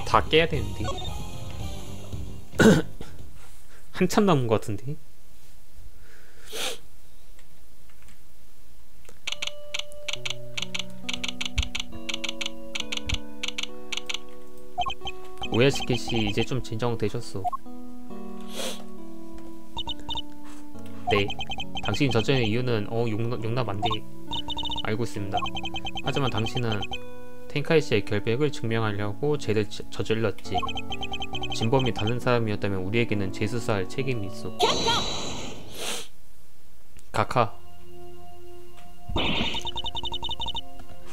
다 깨야 되는데. 한참 남은 것 같은데. 오야시키씨 이제 좀 진정되셨어. 네, 당신 저지른 이유는 용납 안돼. 알고 있습니다. 하지만 당신은 텐카이씨의 결백을 증명하려고 죄를 저질렀지. 진범이 다른 사람이었다면 우리에게는 재수사할 책임이 있어. 가카,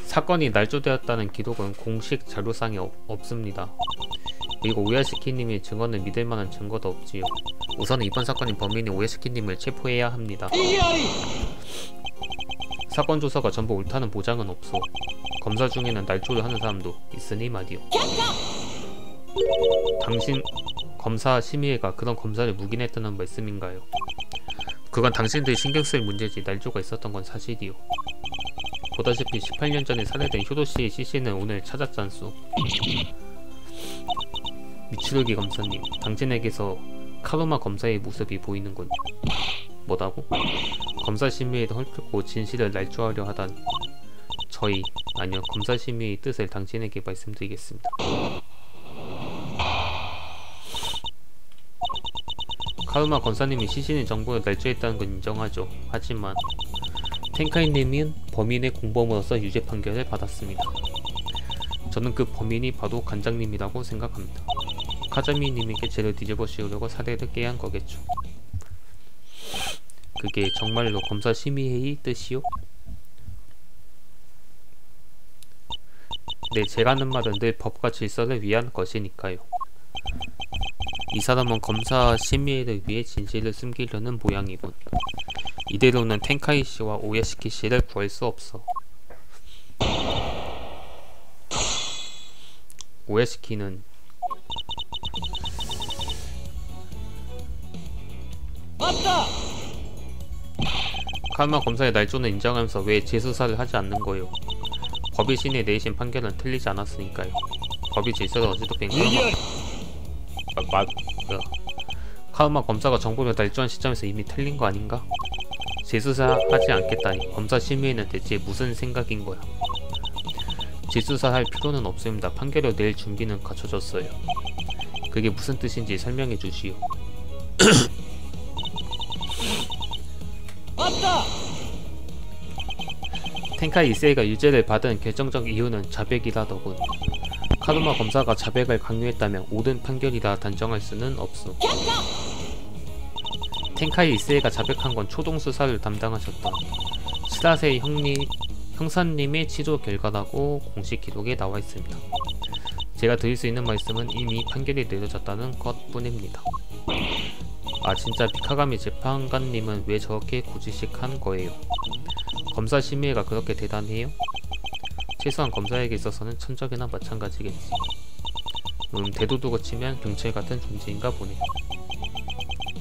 사건이 날조되었다는 기록은 공식 자료상에 없습니다. 그리고 오야시키님의 증언을 믿을만한 증거도 없지요. 우선 이번 사건의 범인인 오야시키님을 체포해야 합니다. 사건 조사가 전부 옳다는 보장은 없어. 검사 중에는 날조를 하는 사람도 있으니 말이요. 당신 검사 심의회가 그런 검사를 묵인했다는 말씀인가요? 그건 당신들이 신경쓸 문제지 날조가 있었던 건 사실이요. 보다시피 18년 전에 살해된 효도씨의 시신을 오늘 찾았잖소. 미츠루기 검사님, 당신에게서 카르마 검사의 모습이 보이는군. 뭐라고? 검사심의회를 헐뜯고 진실을 날조하려 하다니. 아니요, 검사심의회의 뜻을 당신에게 말씀드리겠습니다. 카르마 검사님이 시신의 정보를 날조했다는 건 인정하죠. 하지만 텐카이님은 범인의 공범으로서 유죄 판결을 받았습니다. 저는 그 범인이 바로 관장님이라고 생각합니다. 카자미님에게 죄를 뒤집어 씌우려고 사례를 깨야 한 거겠죠. 그게 정말로 검사심의회의 뜻이요? 네, 제가 하는 말은 늘 법과 질서를 위한 것이니까요. 이 사람은 검사심의회를 위해 진실을 숨기려는 모양이군. 이대로는 텐카이씨와 오야시키씨를 구할 수 없어. 오야시키는 맞다! 카르마 검사의 날조는 인정하면서 왜 재수사를 하지 않는 거요? 법의 신의 내리신 판결은 틀리지 않았으니까요. 법의 질서를 어지럽힌 카르마 검사가 정보를 날조한 시점에서 이미 틀린 거 아닌가? 재수사하지 않겠다니 검사 심의회는 대체 무슨 생각인 거야? 재수사할 필요는 없습니다. 판결을 낼 준비는 갖춰졌어요. 그게 무슨 뜻인지 설명해 주시오. 맞다! 텐카이 이세이가 유죄를 받은 결정적 이유는 자백이라더군. 카르마 검사가 자백을 강요했다면 옳은 판결이라 단정할 수는 없어. 텐카이 이세이가 자백한 건 초동수사를 담당하셨던 시라세 형사님의 치료 결과라고 공식 기록에 나와 있습니다. 제가 드릴 수 있는 말씀은 이미 판결이 내려졌다는 것 뿐입니다. 아, 진짜 미카가미 재판관님은 왜 저렇게 고지식한 거예요? 검사 심의회가 그렇게 대단해요? 최소한 검사에게 있어서는 천적이나 마찬가지겠지. 대도두고 치면 경찰 같은 존재인가 보네.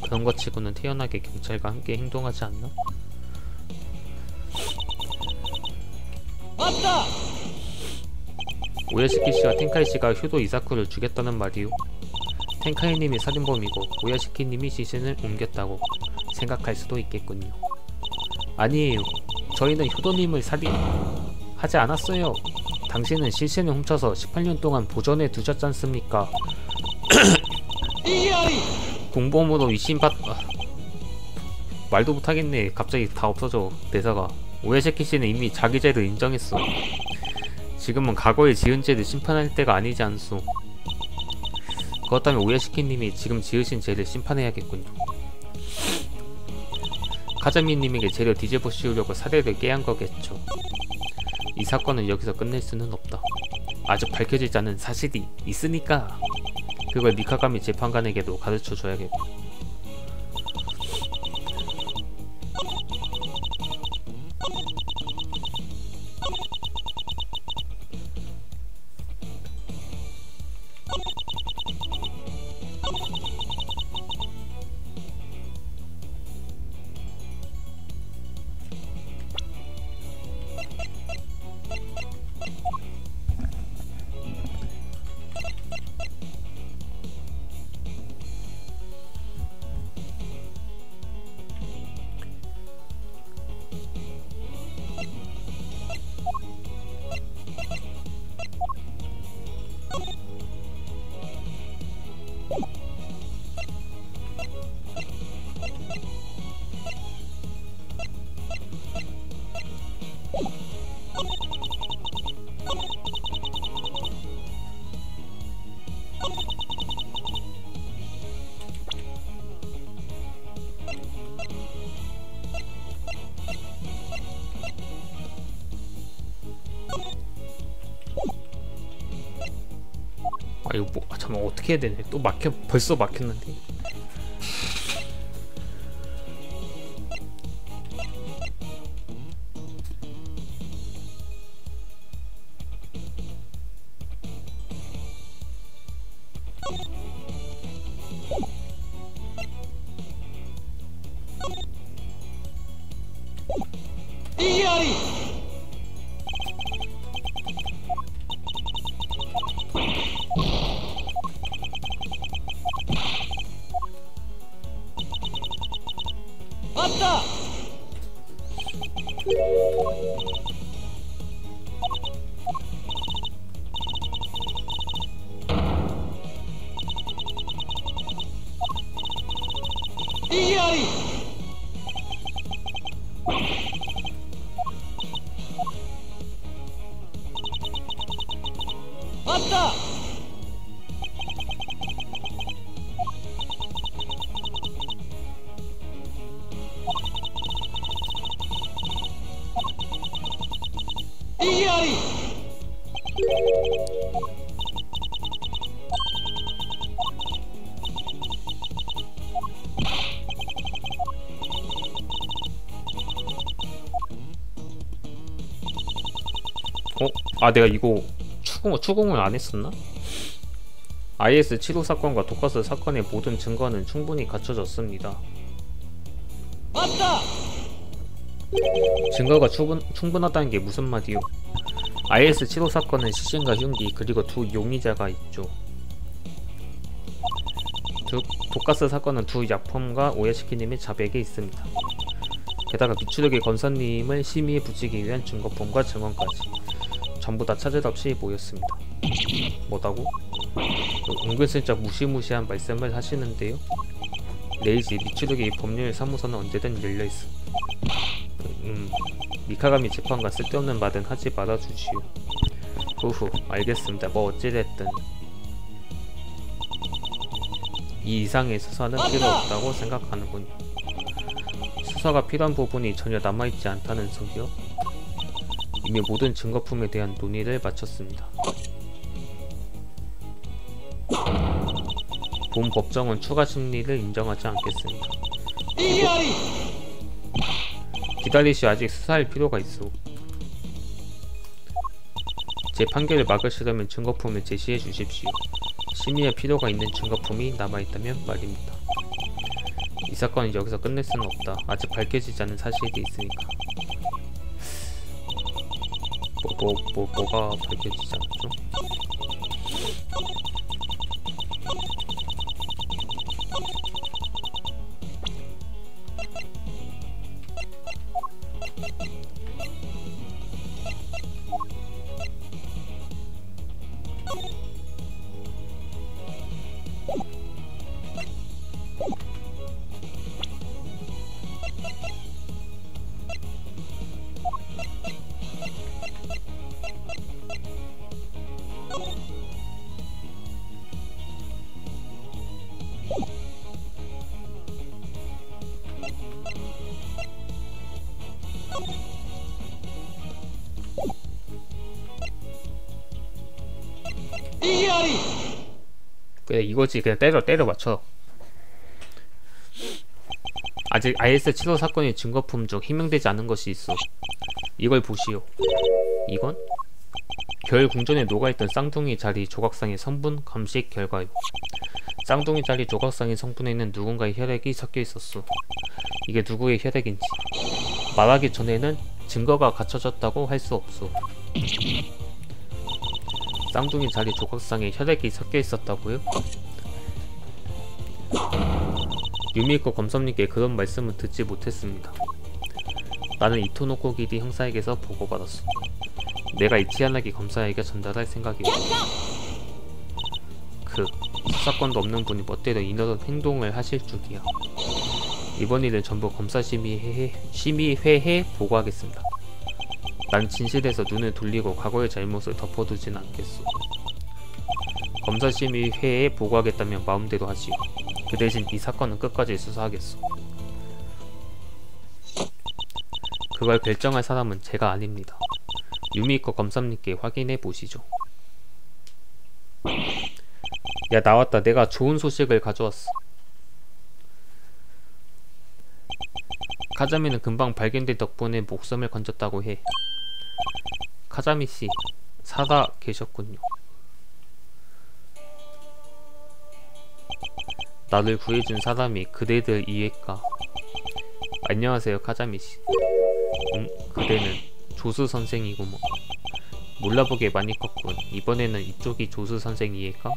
그런 것 치고는 태연하게 경찰과 함께 행동하지 않나? 맞다! 오야시키씨와 텐카이씨가 효도 이사쿠를 죽였다는 말이요. 텐카이님이 살인범이고 오야시키님이 시신을 옮겼다고 생각할 수도 있겠군요. 아니에요. 저희는 효도님을 살인하지 않았어요. 당신은 시신을 훔쳐서 18년 동안 보존해 두셨잖습니까? 공범으로 말도 못하겠네. 갑자기 다 없어져 대사가. 오야시키씨는 이미 자기 죄를 인정했어. 지금은 과거에 지은 죄를 심판할 때가 아니지 않소. 그렇다면 오야시키님이 지금 지으신 죄를 심판해야겠군요. 카자미님에게 죄를 뒤집어 씌우려고 사례를 깨한 거겠죠. 이 사건은 여기서 끝낼 수는 없다. 아직 밝혀지지 않은 사실이 있으니까 그걸 미카가미 재판관에게도 가르쳐줘야겠고. 이거 뭐 잠깐 어떻게 해야 되네. 또 막혀 벌써 막혔는데. 왔다. 이기아리. 왔다. 이기아리. 아 내가 이거 추궁을 안 했었나? IS 7호 사건과 독가스 사건의 모든 증거는 충분히 갖춰졌습니다. 왔다. 증거가 충분하다는 게 무슨 말이요? IS 7호 사건은 시신과 흉기 그리고 두 용의자가 있죠. 독가스 사건은 두 약품과 오야시키님의 자백이 있습니다. 게다가 미추르기 검사님을 심의에 붙이기 위한 증거품과 증언까지 전부 다 차질 없이 모였습니다. 뭐다고? 은근슬쩍 무시무시한 말씀을 하시는데요. 레이지 미추르기 법률 사무소는 언제든 열려있어. 미카가미 재판관 쓸데없는 말은 하지 말아주시오. 후후 알겠습니다. 뭐 어찌됐든 이 이상의 수사는 필요 없다고 생각하는군요. 수사가 필요한 부분이 전혀 남아있지 않다는 소리요? 이미 모든 증거품에 대한 논의를 마쳤습니다. 본 법정은 추가 심리를 인정하지 않겠습니다. 기다리시오. 아직 수사할 필요가 있어. 제 판결을 막으시려면 증거품을 제시해 주십시오. 심의할 필요가 있는 증거품이 남아있다면 말입니다. 이 사건은 여기서 끝낼 수는 없다. 아직 밝혀지지 않은 사실이 있으니까. 뭐가 밝혀지지 않았죠? 그래 이거지. 그냥 때려 맞춰. 아직 IS 7호 사건의 증거품 중 희명되지 않은 것이 있어. 이걸 보시오. 이건 별 궁전에 녹아있던 쌍둥이 자리 조각상의 성분 감식 결과요. 쌍둥이 자리 조각상의 성분에는 누군가의 혈액이 섞여 있었어. 이게 누구의 혈액인지 말하기 전에는 증거가 갖춰졌다고 할 수 없어. 쌍둥이 자리 조각상에 혈액이 섞여 있었다고요? 유미코 검사님께 그런 말씀을 듣지 못했습니다. 나는 이토노코 기리 형사에게서 보고받았어. 내가 이치야나기 검사에게 전달할 생각이었다. 수사권도 없는 분이 멋대로 이런 행동을 하실 줄이야. 이번 일은 전부 검사심의회에 보고하겠습니다. 난 진실에서 눈을 돌리고 과거의 잘못을 덮어두진 않겠소. 검사심의회에 보고하겠다면 마음대로 하시오. 그 대신 이 사건은 끝까지 수사하겠소. 그걸 결정할 사람은 제가 아닙니다. 유미코 검사님께 확인해 보시죠. 야, 나왔다. 내가 좋은 소식을 가져왔어. 카자미는 금방 발견된 덕분에 목숨을 건졌다고 해. 카자미씨, 살아 계셨군요. 나를 구해준 사람이 그대들 이해일까? 안녕하세요, 카자미씨. 그대는 조수 선생이고 뭐. 몰라보게 많이 컸군. 이번에는 이쪽이 조수 선생 이해일까?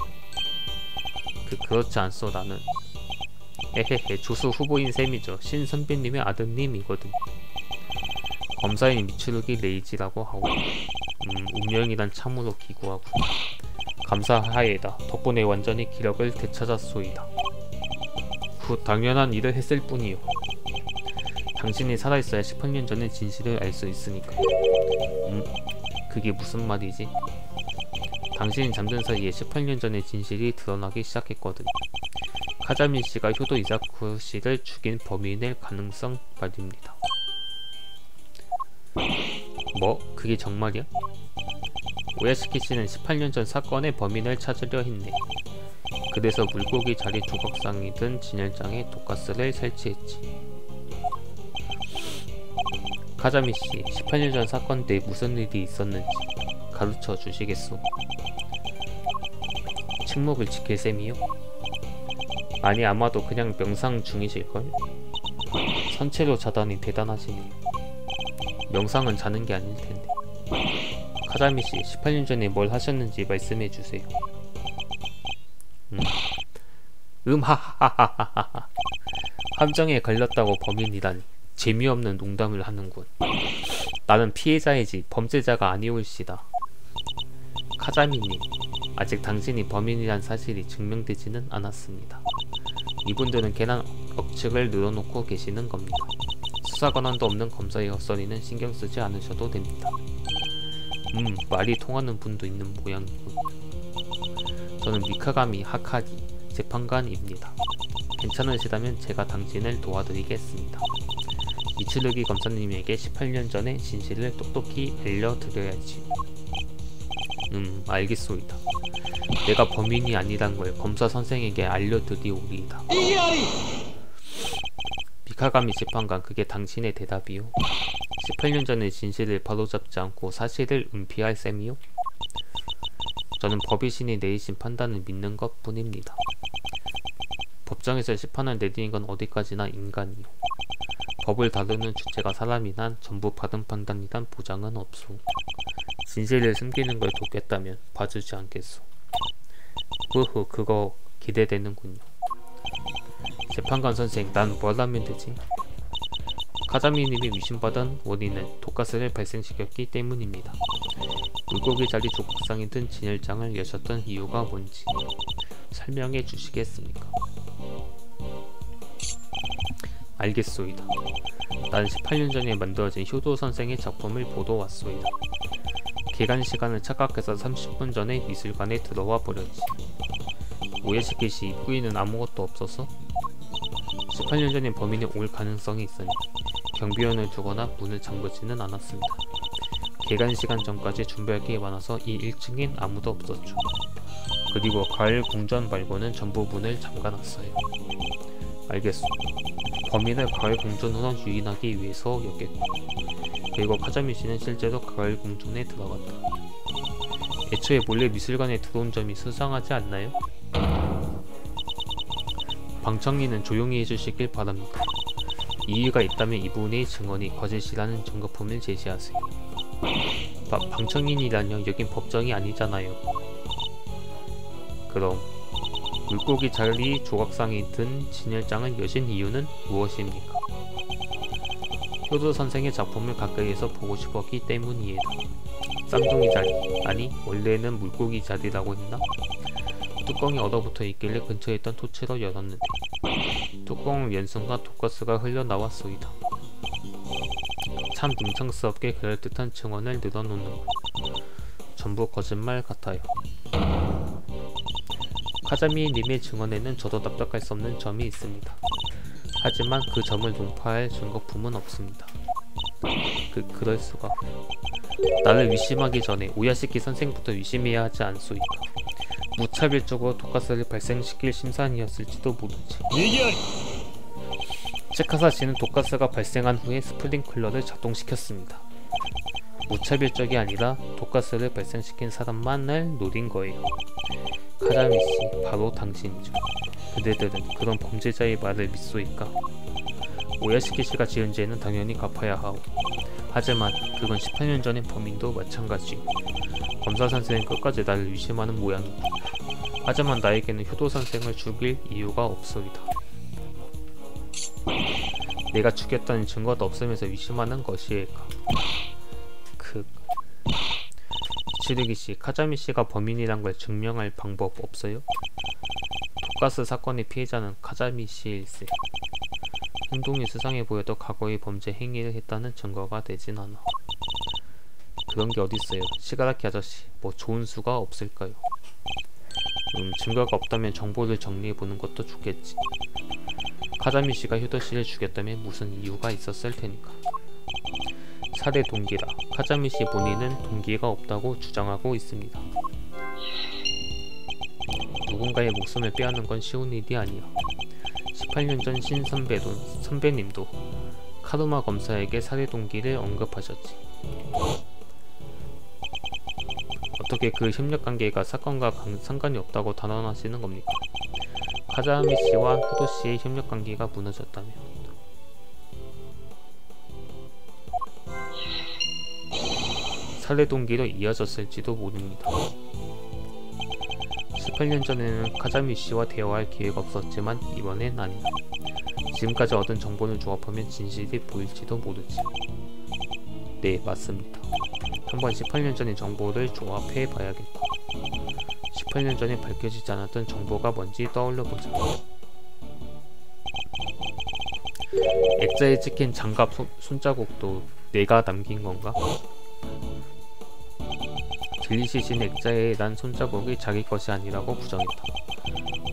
그렇지 않소, 나는. 헤헤헤, 조수 후보인 셈이죠. 신 선배님의 아드님이거든. 검사인 미츠루기 레이지라고 하고. 운명이란 참으로 기구하고. 감사하에다. 덕분에 완전히 기력을 되찾았소이다. 당연한 일을 했을 뿐이요. 당신이 살아있어야 18년 전의 진실을 알 수 있으니까. 그게 무슨 말이지? 당신이 잠든 사이에 18년 전의 진실이 드러나기 시작했거든. 카자미 씨가 효도 이사쿠 씨를 죽인 범인일 가능성 말입니다. 뭐? 그게 정말이야? 오야시키 씨는 18년 전 사건의 범인을 찾으려 했네. 그래서 물고기 자리 조각상이 든 진열장에 독가스를 설치했지. 카자미 씨, 18년 전 사건 때 무슨 일이 있었는지 가르쳐 주시겠소? 침묵을 지킬 셈이요? 아니, 아마도 그냥 명상 중이실걸? 선체로 자다니 대단하시네요. 명상은 자는 게 아닐 텐데. 카자미 씨, 18년 전에 뭘 하셨는지 말씀해 주세요. 하하하하하. 함정에 걸렸다고 범인이라니. 재미없는 농담을 하는군. 나는 피해자이지 범죄자가 아니올시다. 카자미님, 아직 당신이 범인이란 사실이 증명되지는 않았습니다. 이분들은 괜한 억측을 늘어놓고 계시는 겁니다. 수사 권한도 없는 검사의 헛소리는 신경 쓰지 않으셔도 됩니다. 말이 통하는 분도 있는 모양이군. 저는 미카가미 하카리 재판관입니다. 괜찮으시다면 제가 당신을 도와드리겠습니다. 미츠루기 검사님에게 18년 전의 진실을 똑똑히 알려드려야지. 알겠소이다. 내가 범인이 아니란 걸 검사 선생에게 알려드리오리이다. 미카가미 재판관, 그게 당신의 대답이요? 18년 전의 진실을 바로잡지 않고 사실을 은폐할 셈이요? 저는 법의신이 내리신 판단을 믿는 것 뿐입니다. 법정에서 심판을 내리는 건 어디까지나 인간이요. 법을 다루는 주체가 사람이란 전부 받은 판단이란 보장은 없소. 진실을 숨기는 걸 돕겠다면 봐주지 않겠소. 후후, 그거 기대되는군요. 재판관 선생, 난 뭘 하면 되지? 카자미님이 위신받은 원인은 독가스를 발생시켰기 때문입니다. 물고기 자리 조각상이 든 진열장을 여셨던 이유가 뭔지 설명해 주시겠습니까? 알겠소이다. 난 18년 전에 만들어진 효도 선생의 작품을 보러 왔소이다. 개관 시간을 착각해서 30분 전에 미술관에 들어와 버렸지. 오야시키 씨 입구에는 아무것도 없어서 18년 전에 범인이 올 가능성이 있으니 경비원을 두거나 문을 잠그지는 않았습니다. 개관 시간 전까지 준비할 게 많아서 이 1층엔 아무도 없었죠. 그리고 가을 궁전 말고는 전부 문을 잠가놨어요. 알겠소. 범인을 가을 궁전으로 유인하기 위해서였겠고, 그리고 카자미 씨는 실제로 가을 궁전에 들어갔다. 애초에 몰래 미술관에 들어온 점이 수상하지 않나요? 방청리는 조용히 해주시길 바랍니다. 이유가 있다면 이분의 증언이 거짓이라는 증거품을 제시하세요. 방청인이라뇨? 여긴 법정이 아니잖아요. 그럼 물고기 자리 조각상이 든 진열장을 여신 이유는 무엇입니까? 효도 선생의 작품을 가까이에서 보고 싶었기 때문이에요. 쌍둥이 자리, 아니 원래는 물고기 자리라고 했나? 뚜껑이 얼어붙어 있길래 근처에 있던 토치로 열었는데 뚜껑을 연 순간 독가스가 흘러나왔소이다. 참 능청스럽게 그럴듯한 증언을 늘어놓는 것. 전부 거짓말 같아요. 카자미님의 증언에는 저도 납득할 수 없는 점이 있습니다. 하지만 그 점을 논파할 증거품은 없습니다. 그럴 수가. 나를 의심하기 전에 오야시키 선생부터 의심해야 하지 않소이까. 무차별적으로 독가스를 발생시킬 심산이었을지도 모르지. 異議あり 체카사 씨는 독가스가 발생한 후에 스프링클러를 작동시켰습니다. 무차별적이 아니라 독가스를 발생시킨 사람만을 노린 거예요. 카자미 씨, 바로 당신이죠. 그대들은 그런 범죄자의 말을 믿소이까? 오야시키 씨가 지은 죄는 당연히 갚아야 하오. 하지만 그건 18년 전의 범인도 마찬가지요. 검사 선생은 끝까지 나를 의심하는 모양이고, 하지만 나에게는 효도 선생을 죽일 이유가 없소이다. 내가 죽였다는 증거도 없으면서 의심하는 것일까? 이치르기 씨, 카자미 씨가 범인이란 걸 증명할 방법 없어요? 독가스 사건의 피해자는 카자미 씨일세. 행동이 수상해 보여도 과거의 범죄 행위를 했다는 증거가 되진 않아. 그런 게 어딨어요. 시가라키 아저씨, 뭐 좋은 수가 없을까요? 증거가 없다면 정보를 정리해보는 것도 좋겠지. 카자미 씨가 효도 씨를 죽였다면 무슨 이유가 있었을 테니까. 살해 동기라. 카자미 씨 본인은 동기가 없다고 주장하고 있습니다. 누군가의 목숨을 빼앗는 건 쉬운 일이 아니야. 18년 전 선배님도 카루마 검사에게 살해 동기를 언급하셨지. 어떻게 그 협력관계가 사건과 상관이 없다고 단언하시는 겁니까? 카자미 씨와 효도 씨의 협력관계가 무너졌다면 살해 동기로 이어졌을지도 모릅니다. 18년 전에는 카자미 씨와 대화할 기회가 없었지만 이번엔 아니다. 지금까지 얻은 정보를 조합하면 진실이 보일지도 모르지. 네, 맞습니다. 한번 18년 전의 정보를 조합해 봐야겠다. 18년 전에 밝혀지지 않았던 정보가 뭔지 떠올려보자. 액자에 찍힌 장갑 손자국도 내가 남긴 건가? 들리시신 액자에 난 손자국이 자기 것이 아니라고 부정했다.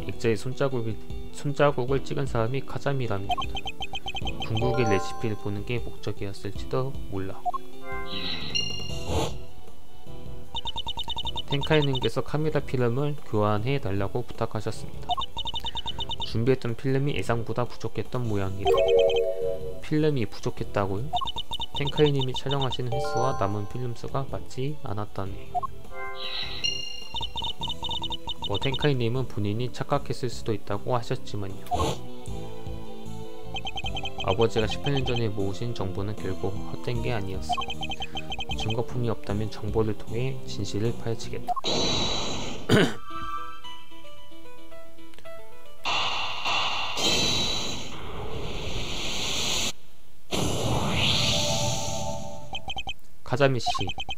액자에 손자국을 찍은 사람이 카자미라면 궁극의 레시피를 보는 게 목적이었을지도 몰라. 텐카이님께서 카메라 필름을 교환해 달라고 부탁하셨습니다. 준비했던 필름이 예상보다 부족했던 모양이다. 필름이 부족했다고요? 텐카이님이 촬영하시는 횟수와 남은 필름 수가 맞지 않았다네. 뭐 텐카이님은 본인이 착각했을 수도 있다고 하셨지만요. 아버지가 18년 전에 모으신 정보는 결국 헛된 게 아니었어. 증거품이 없다면 정보를 통해 진실을 파헤치겠다. 카자미 씨,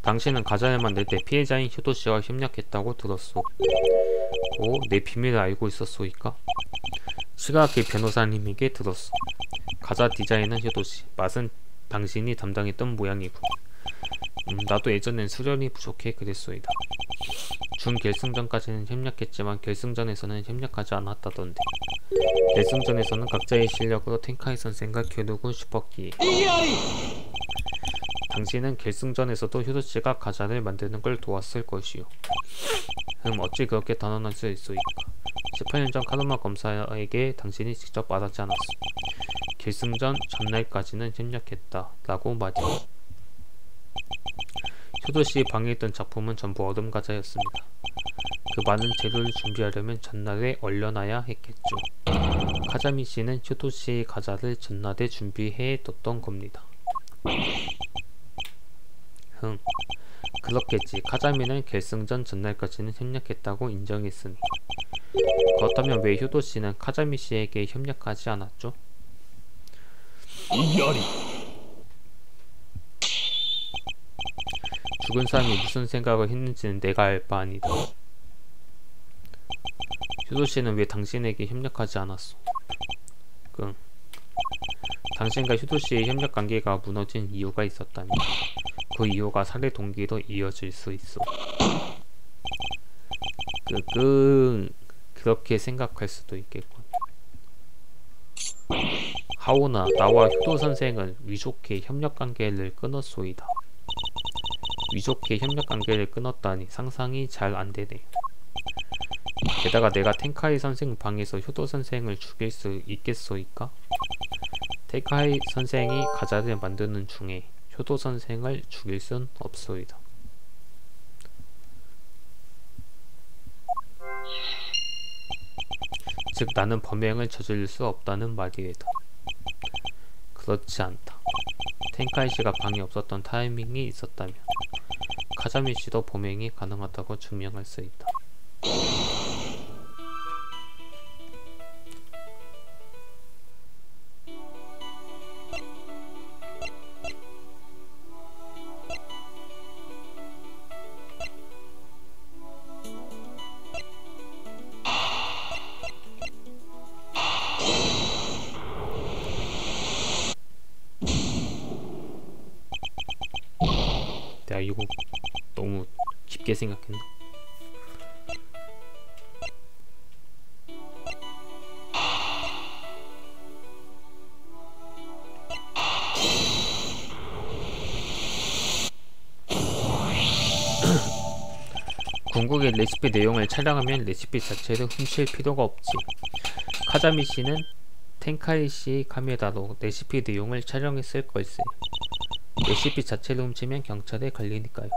당신은 가자를 만들 때 피해자인 효도 씨와 협력했다고 들었소. 오, 내 비밀을 알고 있었소이까? 시가라키 변호사님에게 들었소. 가자 디자인은 효도 씨, 맛은 당신이 담당했던 모양이군. 나도 예전엔 수련이 부족해 그랬소이다. 준결승전까지는 협력했지만 결승전에서는 협력하지 않았다던데. 결승전에서는 각자의 실력으로 텐카이 선생과 겨루고 싶었기에. 당신은 결승전에서도 효도씨가 가자를 만드는 걸 도왔을 것이요. 어찌 그렇게 단언할 수 있소이까? 18년 전 카르마 검사에게 당신이 직접 말하지 않았소. 결승전 전날까지는 협력했다 라고 말이야. 효도씨 방에 있던 작품은 전부 얼음 과자였습니다. 그 많은 재료를 준비하려면 전날에 얼려놔야 했겠죠. 카자미 씨는 효도씨의 과자를 전날에 준비해 뒀던 겁니다. 그렇겠지. 카자미는 결승전 전날까지는 협력했다고 인정했으니. 그렇다면 왜 효도씨는 카자미 씨에게 협력하지 않았죠? 죽은 사람이 무슨 생각을 했는지는 내가 알 바 아니다. 효도씨는 왜 당신에게 협력하지 않았어? 당신과 효도씨의 협력관계가 무너진 이유가 있었다면 그 이유가 살해 동기로 이어질 수 있어. 그렇게 생각할 수도 있겠군. 하오나, 나와 효도 선생은 위좋게 협력관계를 끊었소이다. 위좋게 협력관계를 끊었다니 상상이 잘 안되네. 게다가 내가 텐카이 선생 방에서 효도 선생을 죽일 수 있겠소이까? 텐카이 선생이 과자를 만드는 중에 효도 선생을 죽일 순 없소이다. 즉 나는 범행을 저지를 수 없다는 말이다. 그렇지 않다. 텐카이 씨가 방에 없었던 타이밍이 있었다면 카자미 씨도 범행이 가능하다고 증명할 수 있다. 내가 이거 너무 깊게 생각했나? 궁극의 레시피 내용을 촬영하면 레시피 자체를 훔칠 필요가 없지. 카자미 씨는 텐카이 씨 카메라로 레시피 내용을 촬영했을 걸세. 레시피 자체를 훔치면 경찰에 걸리니까요.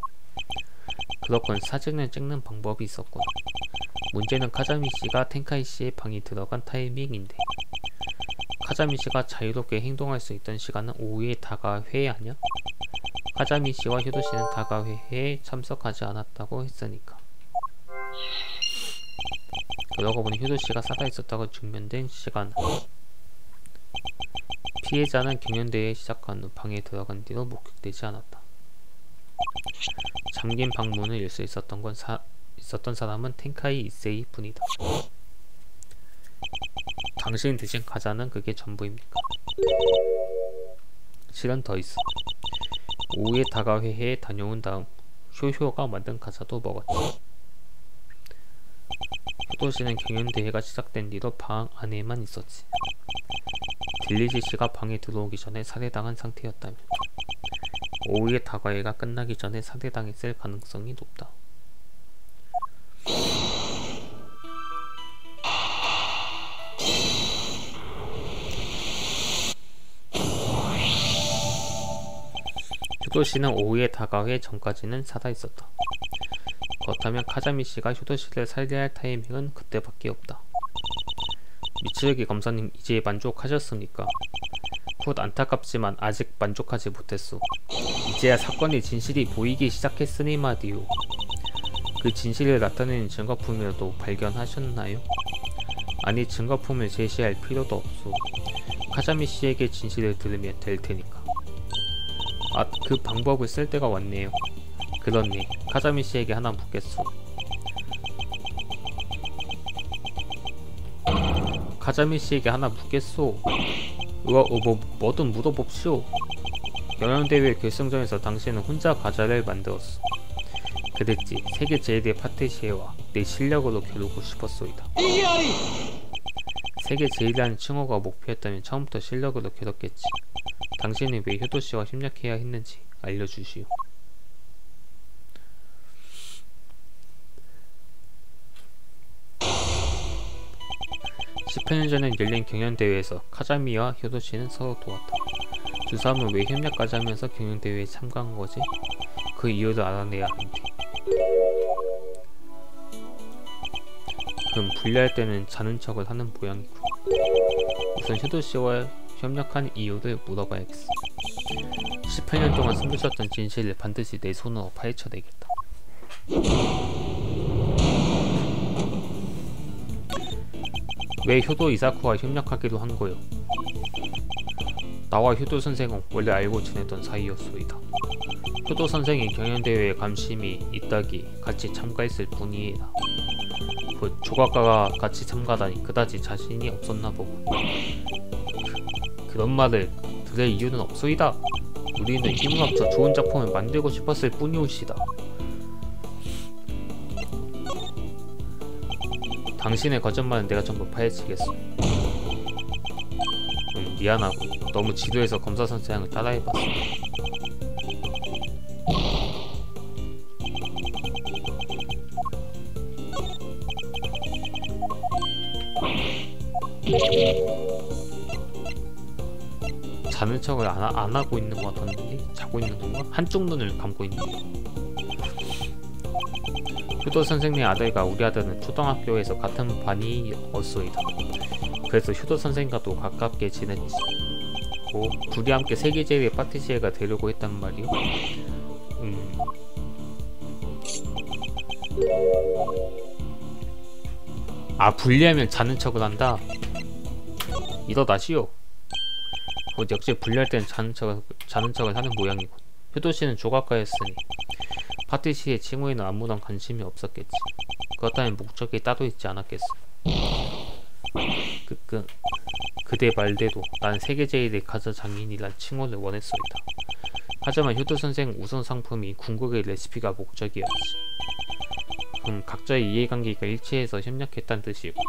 그렇건 사진을 찍는 방법이 있었군. 문제는 카자미 씨가 텐카이 씨의 방에 들어간 타이밍인데, 카자미 씨가 자유롭게 행동할 수 있던 시간은 오후의 다가회 아냐? 카자미 씨와 효도 씨는 다가회에 참석하지 않았다고 했으니까. 그러고 보니 효도 씨가 살아있었다고 증명된 시간. 피해자는 경연대회에 시작한 후 방에 들어간 뒤로 목격되지 않았다. 잠긴 방문을 열 수 있었던 사람은 텐카이 이세이 뿐이다. 당신 드신 과자는 그게 전부입니까? 실은 더 있어. 오후에 다가회에 다녀온 다음 효효가 만든 과자도 먹었지. 효도씨는 경연대회가 시작된 뒤로 방 안에만 있었지. 딜리지 씨가 방에 들어오기 전에 살해당한 상태였다면 오후에 다가회가 끝나기 전에 살해당했을 가능성이 높다. 효도씨는 오후에 다가회 전까지는 살아있었다. 그렇다면 카자미 씨가 효도 씨를 살해할 타이밍은 그때밖에 없다. 미츠루기 검사님 이제 만족하셨습니까? 곧 안타깝지만 아직 만족하지 못했소. 이제야 사건의 진실이 보이기 시작했으니 말이오. 그 진실을 나타내는 증거품이라도 발견하셨나요? 아니, 증거품을 제시할 필요도 없소. 카자미 씨에게 진실을 들으면 될 테니까. 아, 그 방법을 쓸 때가 왔네요. 그렇네. 카자미 씨에게 하나 묻겠소. 카자미 씨에게 하나 묻겠소. 뭐든 물어봅시오. 경연대회 결승전에서 당신은 혼자 과자를 만들었어. 그랬지. 세계 제일의 파티시에와 내 실력으로 겨루고 싶었소이다. 세계 제일이라는 칭호가 목표였다면 처음부터 실력으로 겨뤘겠지. 당신이 왜 효도씨와 협력해야 했는지 알려주시오. 18년 전에 열린 경연대회에서 카자미와 효도씨는 서로 도왔다. 두 사람은 왜 협력까지 하면서 경연대회에 참가한 거지? 그 이유를 알아내야 한대. 그럼 분리할 때는 자는 척을 하는 모양이고. 우선 효도씨와 협력한 이유를 물어봐야겠어. 18년 동안 숨겨졌던 진실을 반드시 내 손으로 파헤쳐내겠다. 왜 효도 이사쿠와 협력하기로 한 거요? 나와 효도 선생은 원래 알고 지내던 사이였소이다. 효도 선생이 경연대회에 관심이 있다기 같이 참가했을 뿐이다. 그 조각가가 같이 참가하다니 그다지 자신이 없었나 보고. 그런 말을 들을 이유는 없소이다. 우리는 힘을 합쳐 좋은 작품을 만들고 싶었을 뿐이오시다. 당신의 거짓말은 내가 전부 파헤치겠소. 미안하고 너무 지루해서 검사 선생을 따라해봤어. 자는 척을 안 하고 있는 것 같았는데 자고 있는 건가? 한쪽 눈을 감고 있는. 효도 선생님 아들과 우리 아들은 초등학교에서 같은 반이었소이다. 그래서 효도 선생과도 가깝게 지냈지. 둘이 함께 세계제일의 파티시에가 되려고 했단 말이요. 분리하면 자는 척을 한다. 이러다시요. 역시 분리할 때는 자는 척을 하는 모양이군. 효도씨는 조각가였으니 파티시의 칭호에는 아무런 관심이 없었겠지. 그렇다면 목적이 따로 있지 않았겠어. 그대 말대로 난 세계제일의 가자 장인이란 칭호를 원했소이다. 하지만 효도 선생 우선 상품이 궁극의 레시피가 목적이었지. 그럼 각자의 이해관계가 일치해서 협력했다는 뜻이고,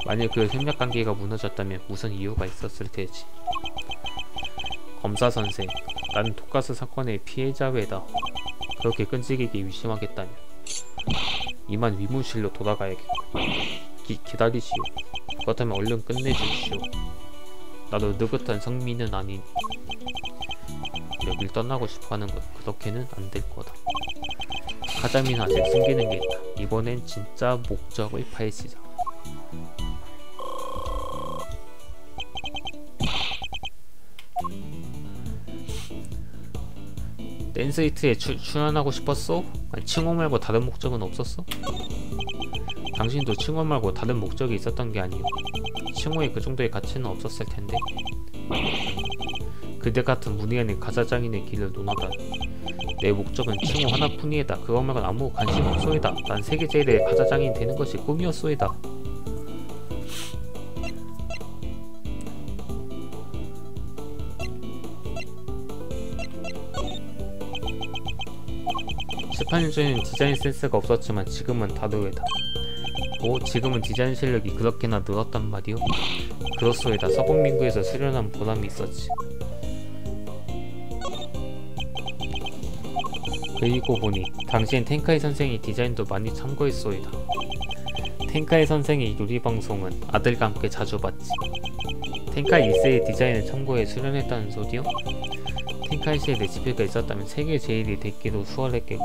만일 그 협력관계가 무너졌다면 무슨 이유가 있었을 테지. 검사 선생, 나는 독가스 사건의 피해자 외다. 그렇게 끈질기게 의심하겠다면 이만 위문실로 돌아가야겠고. 기다리시오. 그렇다면 얼른 끝내주시오. 나도 느긋한 성민은 아니니 여길 떠나고 싶어하는 건 그렇게는 안 될 거다. 가자미는 아직 숨기는 게 있다. 이번엔 진짜 목적을 파헤치자. 댄스히트에 출연하고 싶었어? 아니, 칭호 말고 다른 목적은 없었어? 당신도 칭호 말고 다른 목적이 있었던 게 아니오. 칭호에 그 정도의 가치는 없었을 텐데. 그대 같은 무리한의 가자장인의 길을 논하다. 내 목적은 칭호 하나뿐이다. 그것 말고는 아무 관심 없소이다. 난 세계제일의 가자장인 되는 것이 꿈이었소이다. (18년) 전에는 디자인 센스가 없었지만 지금은 다르다. 지금은 디자인 실력이 그렇게나 늘었단 말이오. 그렇소이다. 서북민구에서 수련한 보람이 있었지. 그리고 보니 당시엔 텐카이 선생이 디자인도 많이 참고했소이다. 텐카이 선생의 요리방송은 아들과 함께 자주 봤지. 텐카이 2세의 디자인을 참고해 수련했다는 소리요? 텐카이 씨의 레시피가 있었다면 세계 제일이 됐기도 수월했겠고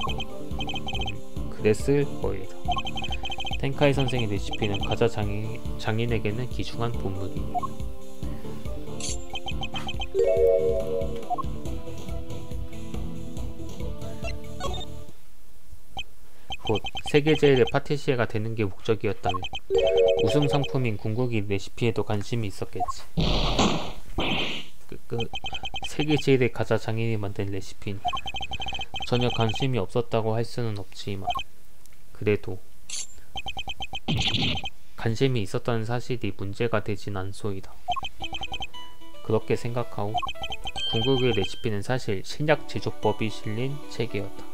그랬을 거이다. 텐카이 선생의 레시피는 가자 장인에게는 귀중한 보물이니. 곧 세계 제일의 파티시에가 되는 게 목적이었다면 우승 상품인 궁극의 레시피에도 관심이 있었겠지. 세계 제일의 가자 장인이 만든 레시피는 전혀 관심이 없었다고 할 수는 없지만 그래도 관심이 있었다는 사실이 문제가 되진 않소이다. 그렇게 생각하고 궁극의 레시피는 사실 신약 제조법이 실린 책이었다.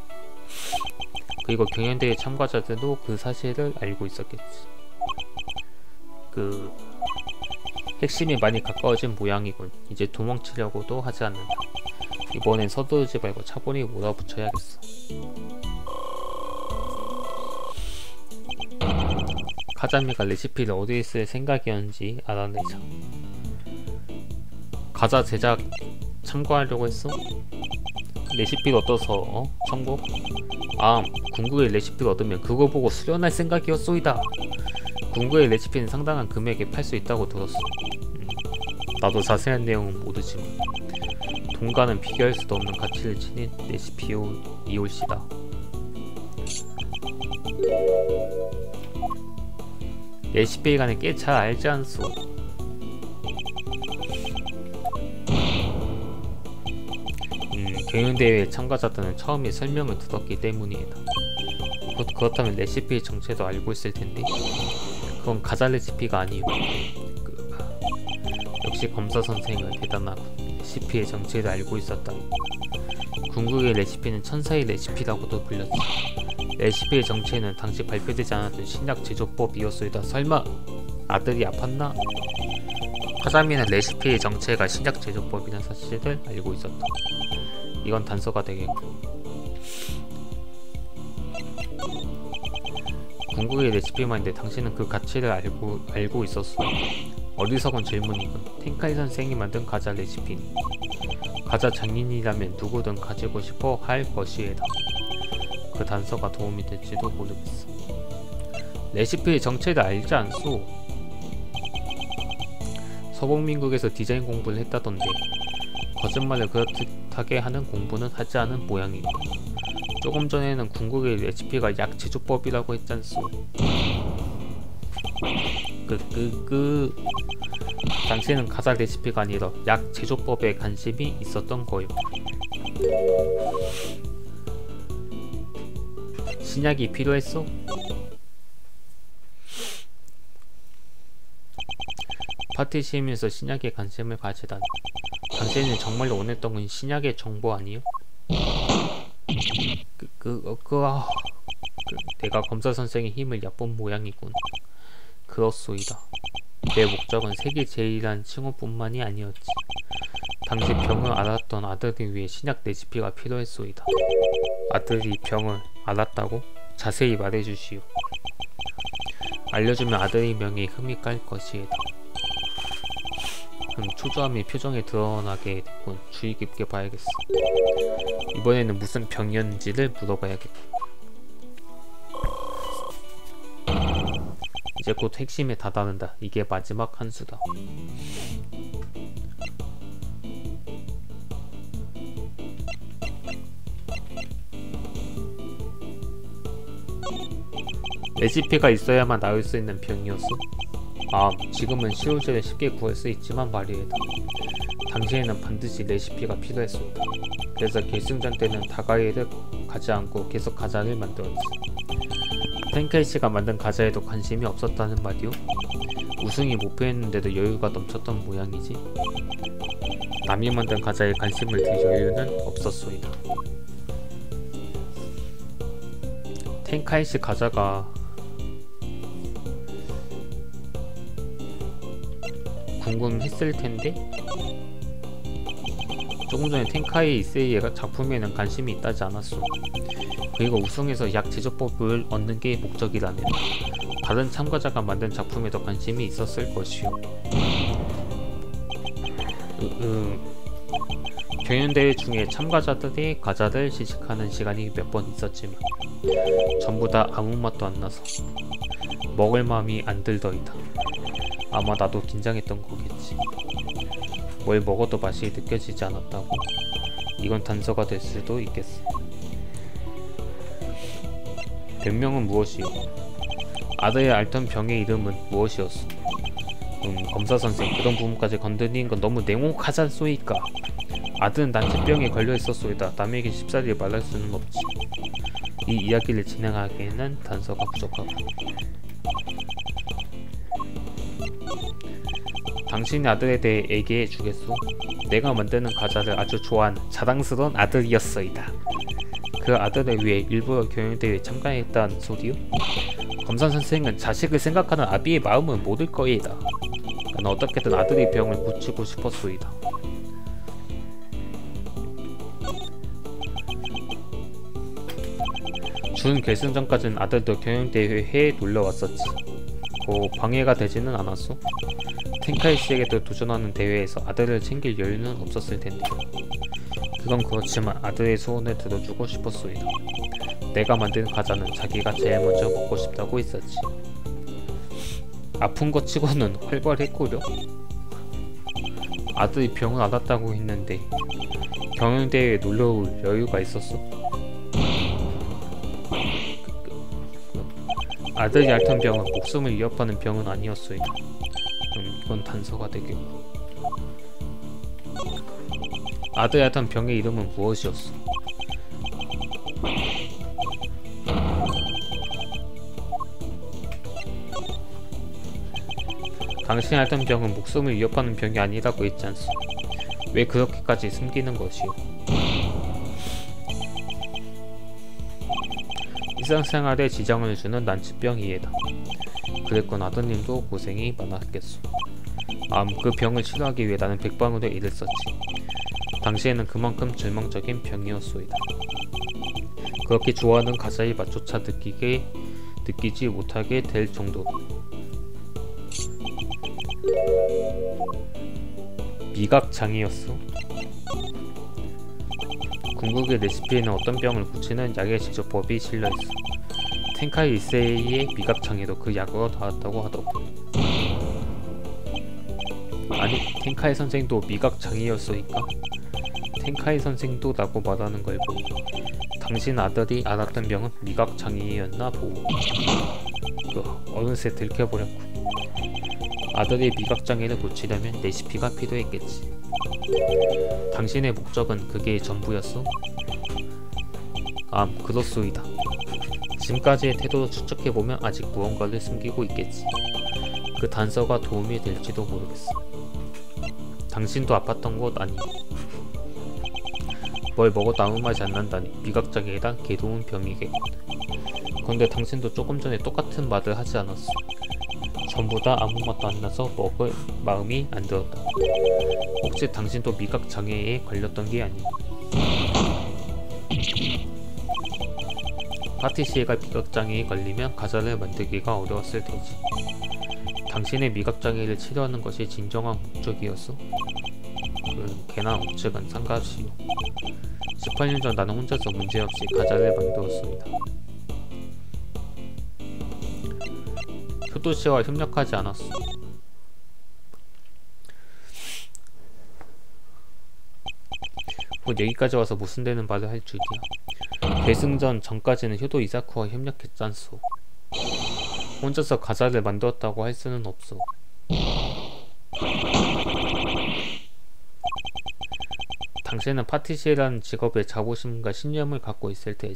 그리고 경연대회 참가자들도 그 사실을 알고 있었겠지. 핵심이 많이 가까워진 모양이군. 이제 도망치려고도 하지 않는다. 이번엔 서두르지 말고 차분히 몰아붙여야겠어. 가자미가 레시피를 어디에 쓸 생각이었는지 알아내자. 가자 제작 참고하려고 했어? 레시피를 얻어서 참고? 궁극의 레시피를 얻으면 그거 보고 수련할 생각이었소이다. 궁극의 레시피는 상당한 금액에 팔 수 있다고 들었어. 나도 자세한 내용은 모르지만 돈과는 비교할 수도 없는 가치를 지닌 레시피이올시다. 레시피에 관해 꽤 잘 알지 않소? 경연대회 참가자들은 처음에 설명을 들었기 때문이다. 그렇다면 레시피의 정체도 알고 있을 텐데 그건 가자 레시피가 아니고 역시 검사 선생은 대단하고 레시피의 정체를 알고 있었다. 궁극의 레시피는 천사의 레시피라고도 불렸지. 레시피의 정체는 당시 발표되지 않았던 신약 제조법이었소이다. 설마 아들이 아팠나? 가자미는 레시피의 정체가 신약 제조법이라는 사실을 알고 있었다. 이건 단서가 되겠고 궁극의 레시피만인데 당신은 그 가치를 알고 있었어. 어리석은 질문이군. 텐카이 선생이 만든 과자 레시피니. 과자 장인이라면 누구든 가지고 싶어 할 것이에다. 그 단서가 도움이 될지도 모르겠어. 레시피의 정체를 알지 않소? 서북민국에서 디자인 공부를 했다던데 거짓말을 그렇듯하게 하는 공부는 하지 않은 모양이고, 조금 전에는 궁극의 레시피가 약 제조법이라고 했잖소. 당시에는 과자 레시피가 아니라 약 제조법에 관심이 있었던 거요. 신약이 필요했어? 파티시임에서 신약에 관심을 가지다니. 당신이 정말로 원했던 건 신약의 정보 아니요? 내가 검사 선생의 힘을 얕본 모양이군. 그렇소이다. 내 목적은 세계 제일이란 칭호뿐만이 아니었지. 당시 병을 앓았던 아들을 위해 신약 레시피가 필요했소이다. 아들이 병을 앓았다고? 자세히 말해주시오. 알려주면 아들의 명예에 흠이 깔 것이다. 초조함이 표정에 드러나게 됐군. 주의 깊게 봐야겠어. 이번에는 무슨 병이었는지를 물어봐야겠군. 이제 곧 핵심에 다다른다. 이게 마지막 한 수다. 레시피가 있어야만 나을 수 있는 병이었어? 지금은 시오젤에 쉽게 구할 수 있지만 말이에다. 당시에는 반드시 레시피가 필요했습니다. 그래서 결승전 때는 다가이를 가지 않고 계속 과자를 만들었지. 텐카이씨가 만든 과자에도 관심이 없었다는 말이오? 우승이 목표였는데도 여유가 넘쳤던 모양이지. 남이 만든 과자에 관심을 들 여유는 없었소이다. 텐카이씨 과자가 궁금했을 텐데? 조금 전에 텐카이 이세이의 작품에는 관심이 있다지 않았소. 그리고 우승에서 약 제조법을 얻는 게 목적이라면 다른 참가자가 만든 작품에도 관심이 있었을 것이오. 경연대회 중에 참가자들이 과자를 시식하는 시간이 몇 번 있었지만 전부 다 아무 맛도 안 나서 먹을 마음이 안 들더이다. 아마 나도 긴장했던 거겠지. 뭘 먹어도 맛이 느껴지지 않았다고? 이건 단서가 될 수도 있겠어. 병명은 무엇이오? 아들이 앓던 병의 이름은 무엇이었어? 검사 선생, 그런 부분까지 건드리는 건 너무 냉혹하잖소이까. 아들은 난치병에 걸려 있었소이다. 남에게 쉽사리 말할 수는 없지. 이 이야기를 진행하기에는 단서가 부족하고. 당신의 아들에 대해 얘기해 주겠소? 내가 만드는 과자를 아주 좋아하는 자랑스러운 아들이었어이다. 그 아들을 위해 일부러 경연대회에 참가했다는 소리요? 검사 선생은 자식을 생각하는 아비의 마음은 모를 거이다. 나는 어떻게든 아들의 병을 고치고 싶었소이다. 준 결승전까지는 아들도 경연대회에 놀러왔었지. 방해가 되지는 않았소? 텐카이씨에게도 도전하는 대회에서 아들을 챙길 여유는 없었을 텐데. 그건 그렇지만 아들의 소원을 들어주고 싶었소이다. 내가 만든 과자는 자기가 제일 먼저 먹고 싶다고 했었지. 아픈 것 치고는 활발했구려. 아들이 병을 앓았다고 했는데 경연대회에 놀러올 여유가 있었어? 아들이 앓던 병은 목숨을 위협하는 병은 아니었소이다. 이건 단서가 되겠고. 아들이 앓던 병의 이름은 무엇이었어? 당신이 앓던 병은 목숨을 위협하는 병이 아니라고 했지 않소? 왜 그렇게까지 숨기는 것이오? 일상생활에 지장을 주는 난치병이에다. 그랬군. 아드님도 고생이 많았겠소. 그 병을 치료하기 위해 나는 백방으로 일을 썼지. 당시에는 그만큼 절망적인 병이었소이다. 그렇게 좋아하는 과자의 맛조차 느끼지 못하게 될 정도로. 미각장이었어. 궁극의 레시피에는 어떤 병을 고치는 약의 제조법이 실려있어. 텐카이 1세의 미각장에도 그 약으로 나왔다고 하더군. 아니, 텐카이 선생도 미각장이었으니까 텐카이 선생도 라고 말하는 걸 보니 당신 아들이 앓았던 병은 미각장애였나 보고 어느새 들켜버렸군. 아들의 미각장애를 고치려면 레시피가 필요했겠지. 당신의 목적은 그게 전부였어? 그렇소이다. 지금까지의 태도로 추측해보면 아직 무언가를 숨기고 있겠지. 그 단서가 도움이 될지도 모르겠어. 당신도 아팠던 것 아니니? 뭘 먹어도 아무 맛이 안 난다니 미각장애라 괴로운 병이겠군. 그런데 당신도 조금 전에 똑같은 말을 하지 않았어? 전부 다 아무 맛도 안 나서 먹을 마음이 안 들었다. 혹시 당신도 미각장애에 걸렸던 게 아니니? 파티시에가 미각장애에 걸리면 과자를 만들기가 어려웠을 테지. 당신의 미각장애를 치료하는 것이 진정한 목적이었어? 개나 목적은 상관없이 18년 전 나는 혼자서 문제없이 과자를 만들었습니다. 효도씨와 협력하지 않았어. 곧 여기까지 와서 무슨 되는 말을 할 줄이야. 결승전 전까지는 효도 이사쿠와 협력했잖소. 혼자서 과자를 만들었다고 할 수는 없어. 당신은 파티시에라는 직업에 자부심과 신념을 갖고 있을 테지.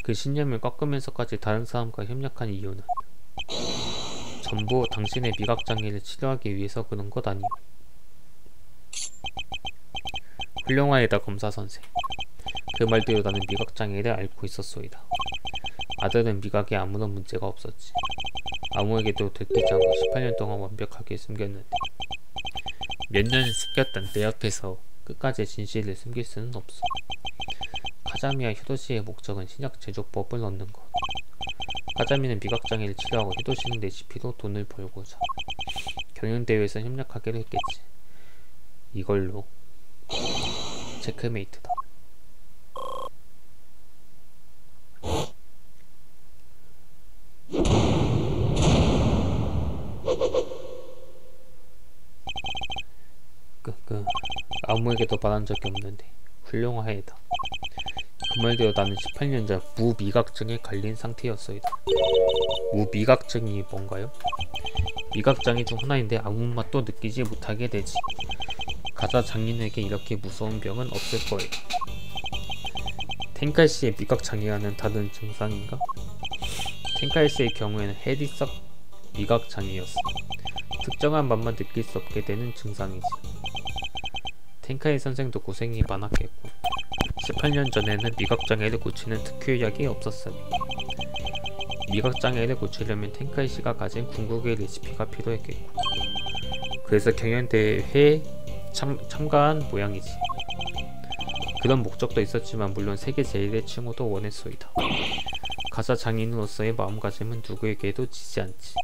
그 신념을 꺾으면서까지 다른 사람과 협력한 이유는 전부 당신의 미각장애를 치료하기 위해서 그런 것 아니오. 훌륭하이다 검사선생. 그 말대로 나는 미각장애를 앓고 있었소이다. 아들은 미각에 아무런 문제가 없었지. 아무에게도 들키지 않고 18년 동안 완벽하게 숨겼는데 몇 년 숨겼던 내 앞에서 끝까지 진실을 숨길 수는 없어. 카자미와 효도씨의 목적은 신약 제조법을 얻는 것. 카자미는 미각장애를 치료하고 효도씨는 레시피로 돈을 벌고자 경연대회에서 협력하기로 했겠지. 이걸로 체크메이트다. 아무에게도 말한 적이 없는데 훌륭하다. 그 말대로 나는 18년 전 무미각증에 걸린 상태였소이다. 무미각증이 뭔가요? 미각장애 중 하나인데 아무 맛도 느끼지 못하게 되지. 가자 장인에게 이렇게 무서운 병은 없을 거예요. 텐카이씨의 미각장애와는 다른 증상인가? 텐카이씨의 경우에는 해리석 미각장애였어. 특정한 맛만 느낄 수 없게 되는 증상이지. 텐카이 선생도 고생이 많았겠고 18년 전에는 미각장애를 고치는 특효약이 없었으니 미각장애를 고치려면 텐카이씨가 가진 궁극의 레시피가 필요했겠고 그래서 경연대회에 참가한 모양이지. 그런 목적도 있었지만 물론 세계 제일의 칭호도 원했소이다. 가사 장인으로서의 마음가짐은 누구에게도 지지 않지.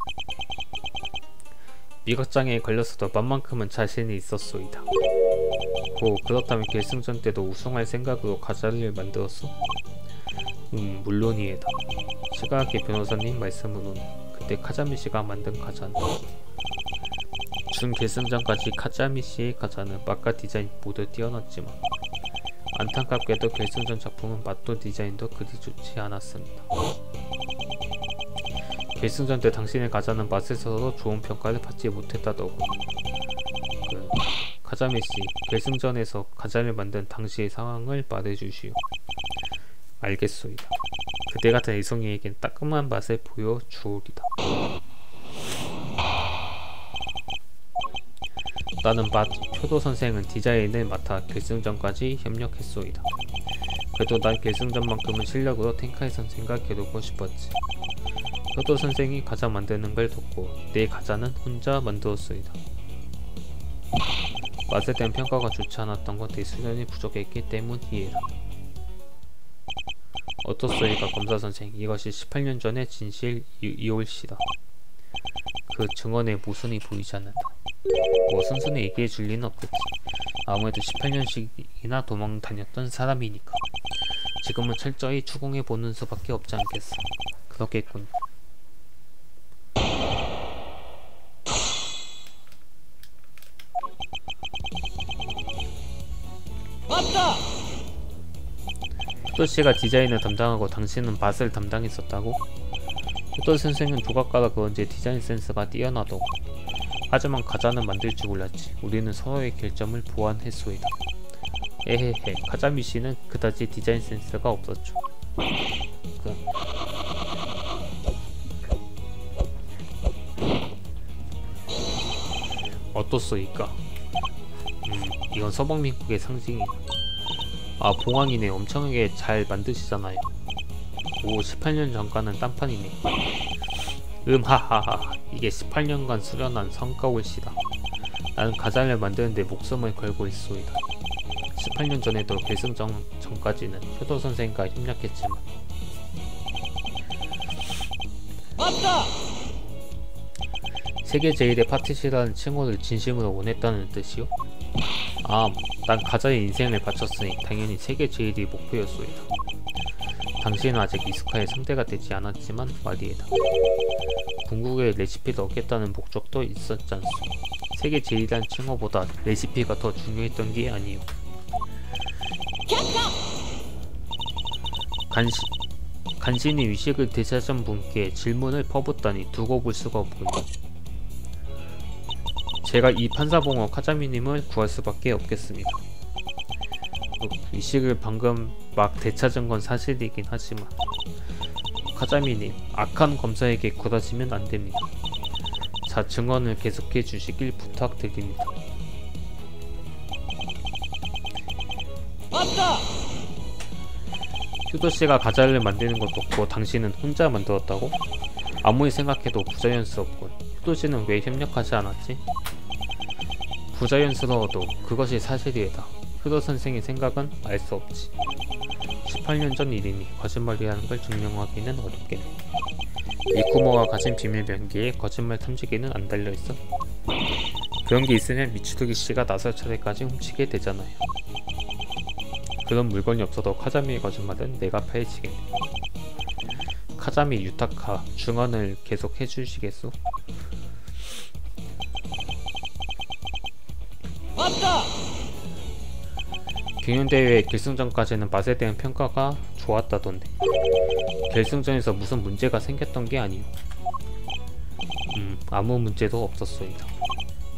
미각장애에 걸렸어도 만만큼은 자신이 있었소이다. 그렇다면 결승전 때도 우승할 생각으로 과자를 만들었어? 물론이에다. 시가하게 변호사님 말씀으로는 그때 카자미씨가 만든 과자는 준결승전까지 카자미씨의 과자는 맛과 디자인 모두 뛰어났지만 안타깝게도 결승전 작품은 맛도 디자인도 그리 좋지 않았습니다. 결승전 때 당신의 과자는 맛에서도 좋은 평가를 받지 못했다더군. 카자미씨, 결승전에서 과자를 만든 당시의 상황을 말해주시오. 알겠소이다. 그대 같은 애송이에겐 따끔한 맛을 보여주오리다. 나는 효도 선생은 디자인을 맡아 결승전까지 협력했소이다. 그래도 난 결승전만큼은 실력으로 텐카이 선생과 겨루고 싶었지. 효도 선생이 과자 만드는 걸 돕고 내 과자는 혼자 만들었소이다. 맛에 대한 평가가 좋지 않았던 건 내 수련이 부족했기 때문이에라. 어떻소이까 검사선생, 이것이 18년 전의 진실이올시다. 그 증언에 모순이 보이지 않는다. 뭐 순순히 얘기해 줄 리는 없겠지. 아무래도 18년씩이나 도망 다녔던 사람이니까. 지금은 철저히 추궁해 보는 수밖에 없지 않겠어. 그렇겠군. 맞다. 효도 씨가 디자인을 담당하고 당신은 맛을 담당했었다고? 효도 선생은 조각가라 그런지 디자인 센스가 뛰어나더고. 하지만 과자는 만들 줄 몰랐지. 우리는 서로의 결점을 보완했소이다. 에헤헤, 카자미 씨는 그다지 디자인 센스가 없었죠. 어떻소이까? 이건 서방민국의 상징이야. 아, 봉황이네. 엄청나게 잘 만드시잖아요. 오, 18년 전과는 딴판이네. 하하하. 이게 18년간 수련한 성과올시다. 나는 가자를 만드는데 목숨을 걸고 있소이다. 18년 전에도 결승전 전까지는 효도 선생과 협력했지만. 맞다. 세계 제일의 파티시라는 칭호를 진심으로 원했다는 뜻이요? 아, 난 가자의 인생을 바쳤으니 당연히 세계 제일이 목표였소이다. 당신은 아직 이스카의 상대가 되지 않았지만 말이에다. 궁극의 레시피를 얻겠다는 목적도 있었잖소. 세계 제일이란 칭호보다 레시피가 더 중요했던 게 아니요. 간신히 위식을 되찾은 분께 질문을 퍼붓다니 두고 볼 수가 없군요. 제가 이 판사봉어 카자미님을 구할 수밖에 없겠습니다. 위식을 방금 막 되찾은 건 사실이긴 하지만 카자미님, 악한 검사에게 굴하시면 안됩니다. 자, 증언을 계속해 주시길 부탁드립니다. 맞다. 휴도씨가 가자를 만드는 걸 보고 당신은 혼자 만들었다고? 아무리 생각해도 부자연스럽군. 휴도씨는 왜 협력하지 않았지? 부자연스러워도 그것이 사실이다. 효도 선생의 생각은 알 수 없지. 18년 전 일이니 거짓말이라는 걸 증명하기는 어렵겠네. 미쿠모가 가진 비밀 변기에 거짓말 탐지기는 안 달려있어? 그런 게 있으면 미츠루기 씨가 나설 차례까지 훔치게 되잖아요. 그런 물건이 없어도 카자미의 거짓말은 내가 파헤치겠네. 카자미 유타카, 증언을 계속 해주시겠소? 맞다. 경연대회 결승전까지는 맛에 대한 평가가 좋았다던데 결승전에서 무슨 문제가 생겼던 게 아니오. 아무 문제도 없었소이다.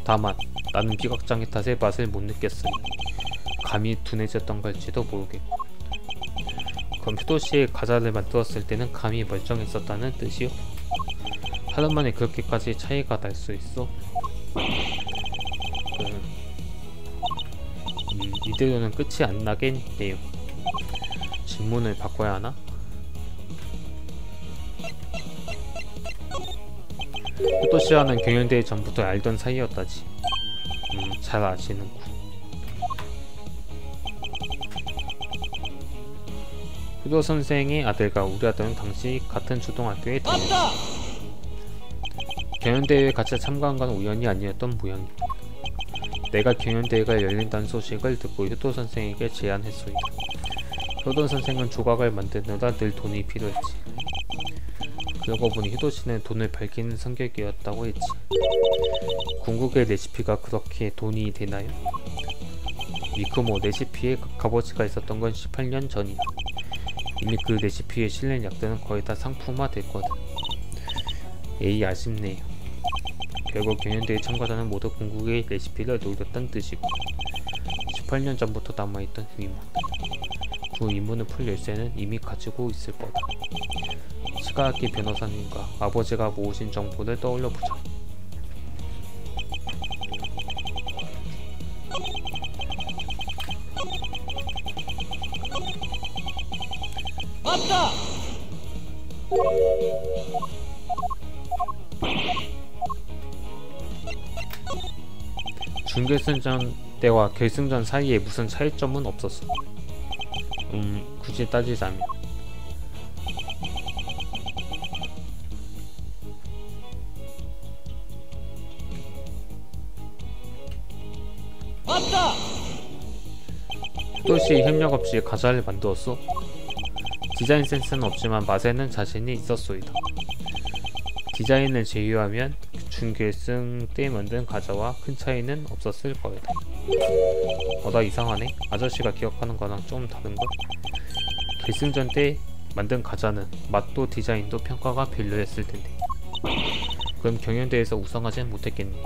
다만 나는 비각장애 탓에 맛을 못 느꼈으니 감이 둔해졌던 걸지도 모르겠고. 그럼 효도씨의 과자를 만들었을 때는 감이 멀쩡했었다는 뜻이요? 하루만에 그렇게까지 차이가 날 수 있어? 이대로는 끝이 안 나겠네요. 질문을 바꿔야 하나? 효도씨와는 경연대회 전부터 알던 사이였다지. 잘 아시는군. 효도 선생의 아들과 우리 아들은 당시 같은 초등학교에 다녔지. 경연대회에 같이 참가한 건 우연이 아니었던 모양이야. 내가 경연대회가 열린다는 소식을 듣고 효도 선생에게 제안했소이다. 효도 선생은 조각을 만드느라 늘 돈이 필요했지. 그러고 보니 효도씨는 돈을 밝히는 성격이었다고 했지. 궁극의 레시피가 그렇게 돈이 되나요? 미쿠모 레시피에 값어치가 있었던 건 18년 전이다. 이미 그 레시피에 실린 약들은 거의 다 상품화 됐거든. 에이, 아쉽네요. 결국 경연대회 참가자는 모두 궁극의 레시피를 노렸던 뜻이고 18년 전부터 남아있던 의문, 그 의문을 풀 열쇠는 이미 가지고 있을 거다. 시가aki 변호사님과 아버지가 모으신 정보를 떠올려보자. 맞다. 준결승전 때와 결승전 사이에 무슨 차이점은 없었어. 굳이 따지자면 맞다. 토도시 협력 없이 과자를 만들었소. 디자인 센스는 없지만 맛에는 자신이 있었소이다. 디자인을 제외하면 준결승 때 만든 과자와 큰 차이는 없었을 거이다. 나 이상하네. 아저씨가 기억하는 거랑 좀 다른걸? 결승전 때 만든 과자는 맛도 디자인도 평가가 별로였을 텐데. 그럼 경연대회에서 우승하진 못했겠니?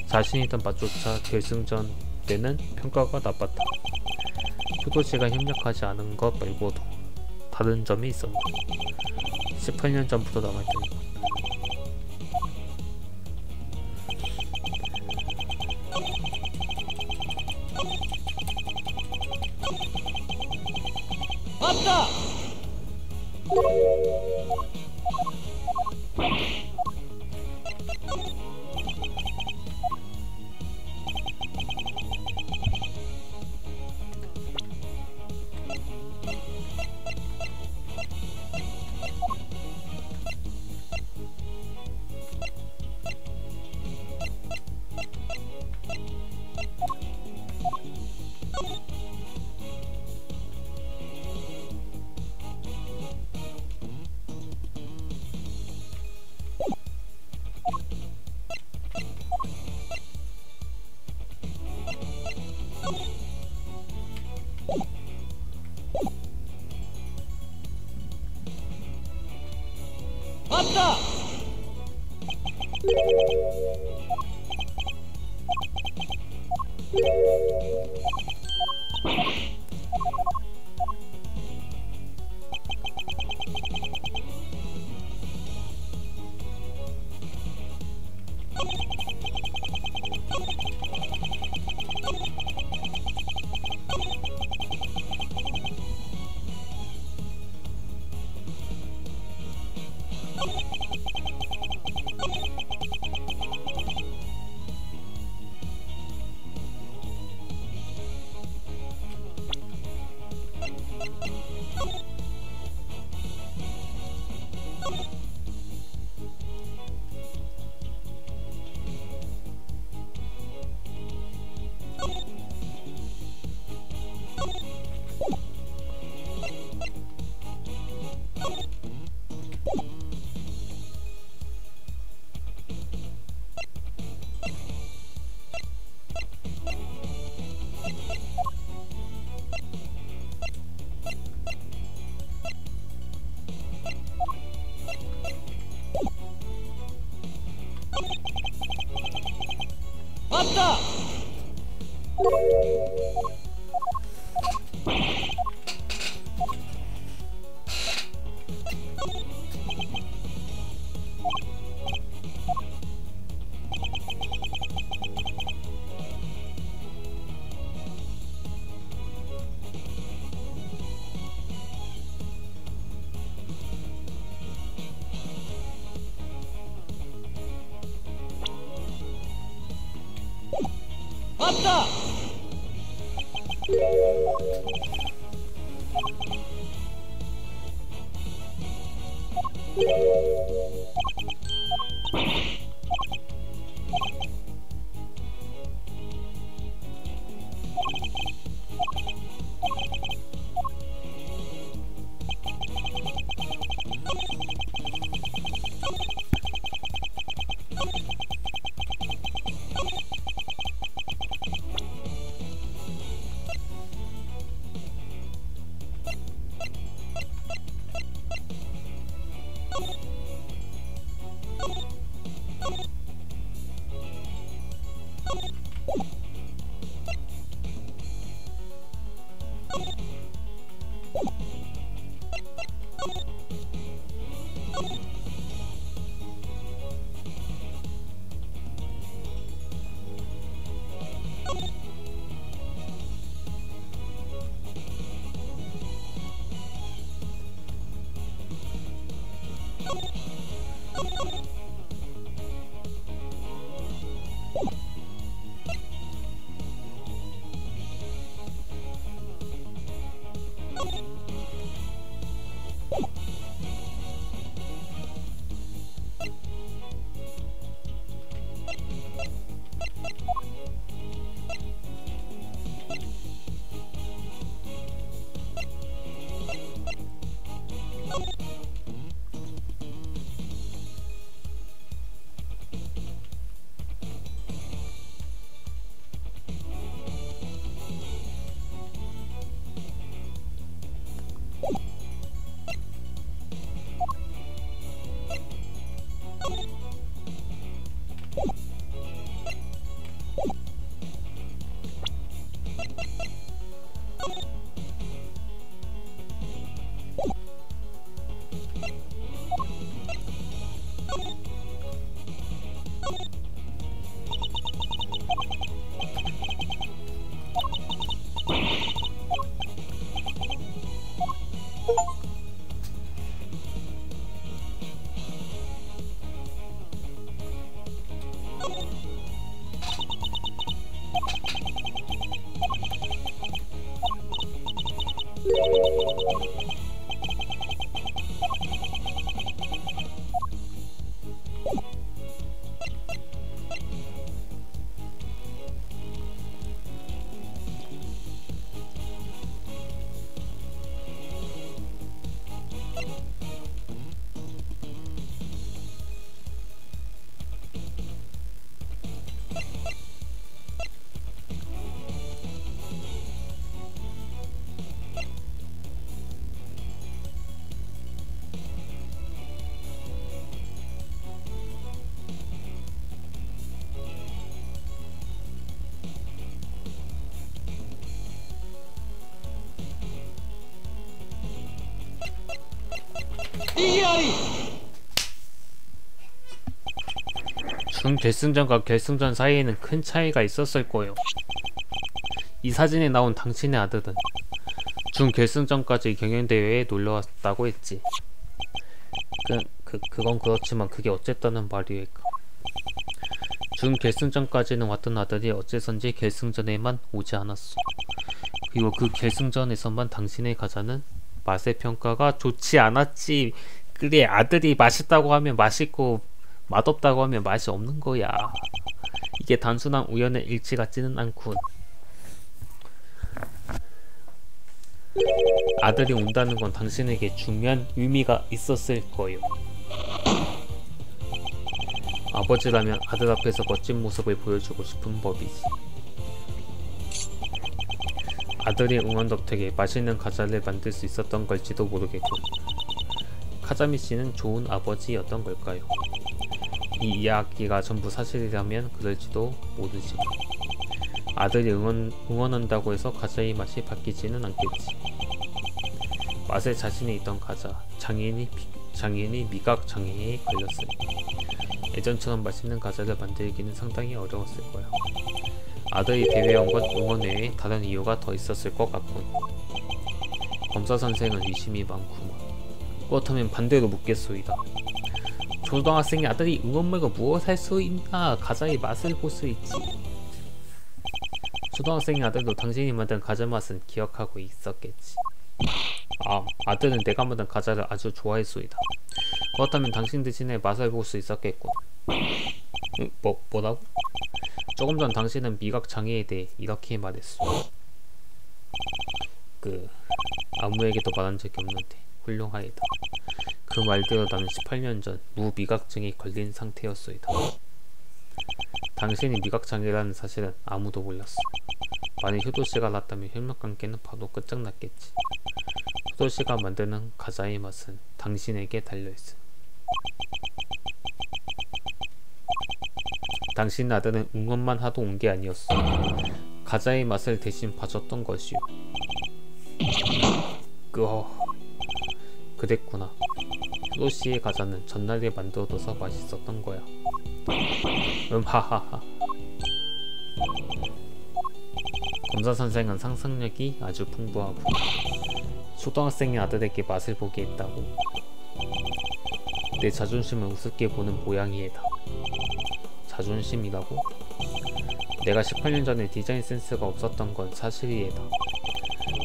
자신이 있던 맛조차 결승전 때는 평가가 나빴다. 토도시가 협력하지 않은 것 말고도 다른 점이 있었다. 18년 전부터 남아있던 것. 맞다. 맞다. 맞다. 맞다. 이기하리. 준결승전과 결승전 사이에는 큰 차이가 있었을 거예요. 이 사진에 나온 당신의 아들은 준결승전까지 경연대회에 놀러왔다고 했지. 그건 그렇지만 그게 어쨌다는 말이일까. 준결승전까지는 왔던 아들이 어째선지 결승전에만 오지 않았어. 그리고 그 결승전에서만 당신의 과자는 맛의 평가가 좋지 않았지. 그래, 아들이 맛있다고 하면 맛있고 맛없다고 하면 맛이 없는 거야. 이게 단순한 우연의 일치 같지는 않군. 아들이 온다는 건 당신에게 중요한 의미가 있었을 거예요. 아버지라면 아들 앞에서 멋진 모습을 보여주고 싶은 법이지. 아들의 응원 덕택에 맛있는 과자를 만들 수 있었던 걸지도 모르겠고, 카자미 씨는 좋은 아버지였던 걸까요? 이 이야기가 전부 사실이라면 그럴지도 모르지. 아들이 응원한다고 해서 과자의 맛이 바뀌지는 않겠지. 맛에 자신이 있던 과자, 장인이 미각 장애에 걸렸으니 예전처럼 맛있는 과자를 만들기는 상당히 어려웠을 거야. 아들이 대회에 온 건 응원 외에 다른 이유가 더 있었을 것 같군. 검사 선생은 의심이 많구만. 그렇다면 반대로 묻겠소이다. 초등학생의 아들이 응원 말고 무엇 할 수 있나? 과자의 맛을 볼 수 있지. 초등학생의 아들도 당신이 만든 과자 맛은 기억하고 있었겠지. 아들은 내가 만든 과자를 아주 좋아했소이다. 그렇다면 당신 대신에 맛을 볼 수 있었겠군. 뭐라고? 조금 전 당신은 미각 장애에 대해 이렇게 말했소. 아무에게도 말한 적이 없는데 훌륭하이다. 그 말대로 나는 18년 전 무미각증에 걸린 상태였소이다. 당신이 미각장애라는 사실은 아무도 몰랐어. 만약 효도씨가 알았다면 혈맥관계는 바로 끝장났겠지. 효도씨가 만드는 과자의 맛은 당신에게 달려있어. 당신 아들은 응원만 하도 온 게 아니었어. 과자의 맛을 대신 봐줬던 것이오. 그랬구나. 효도씨의 과자는 전날에 만들어둬서 맛있었던 거야. 하하하. 검사 선생은 상상력이 아주 풍부하고 초등학생의 아들에게 맛을 보게 했다고. 내 자존심을 우습게 보는 모양이에다. 자존심이라고? 내가 18년 전에 디자인 센스가 없었던 건 사실이에다.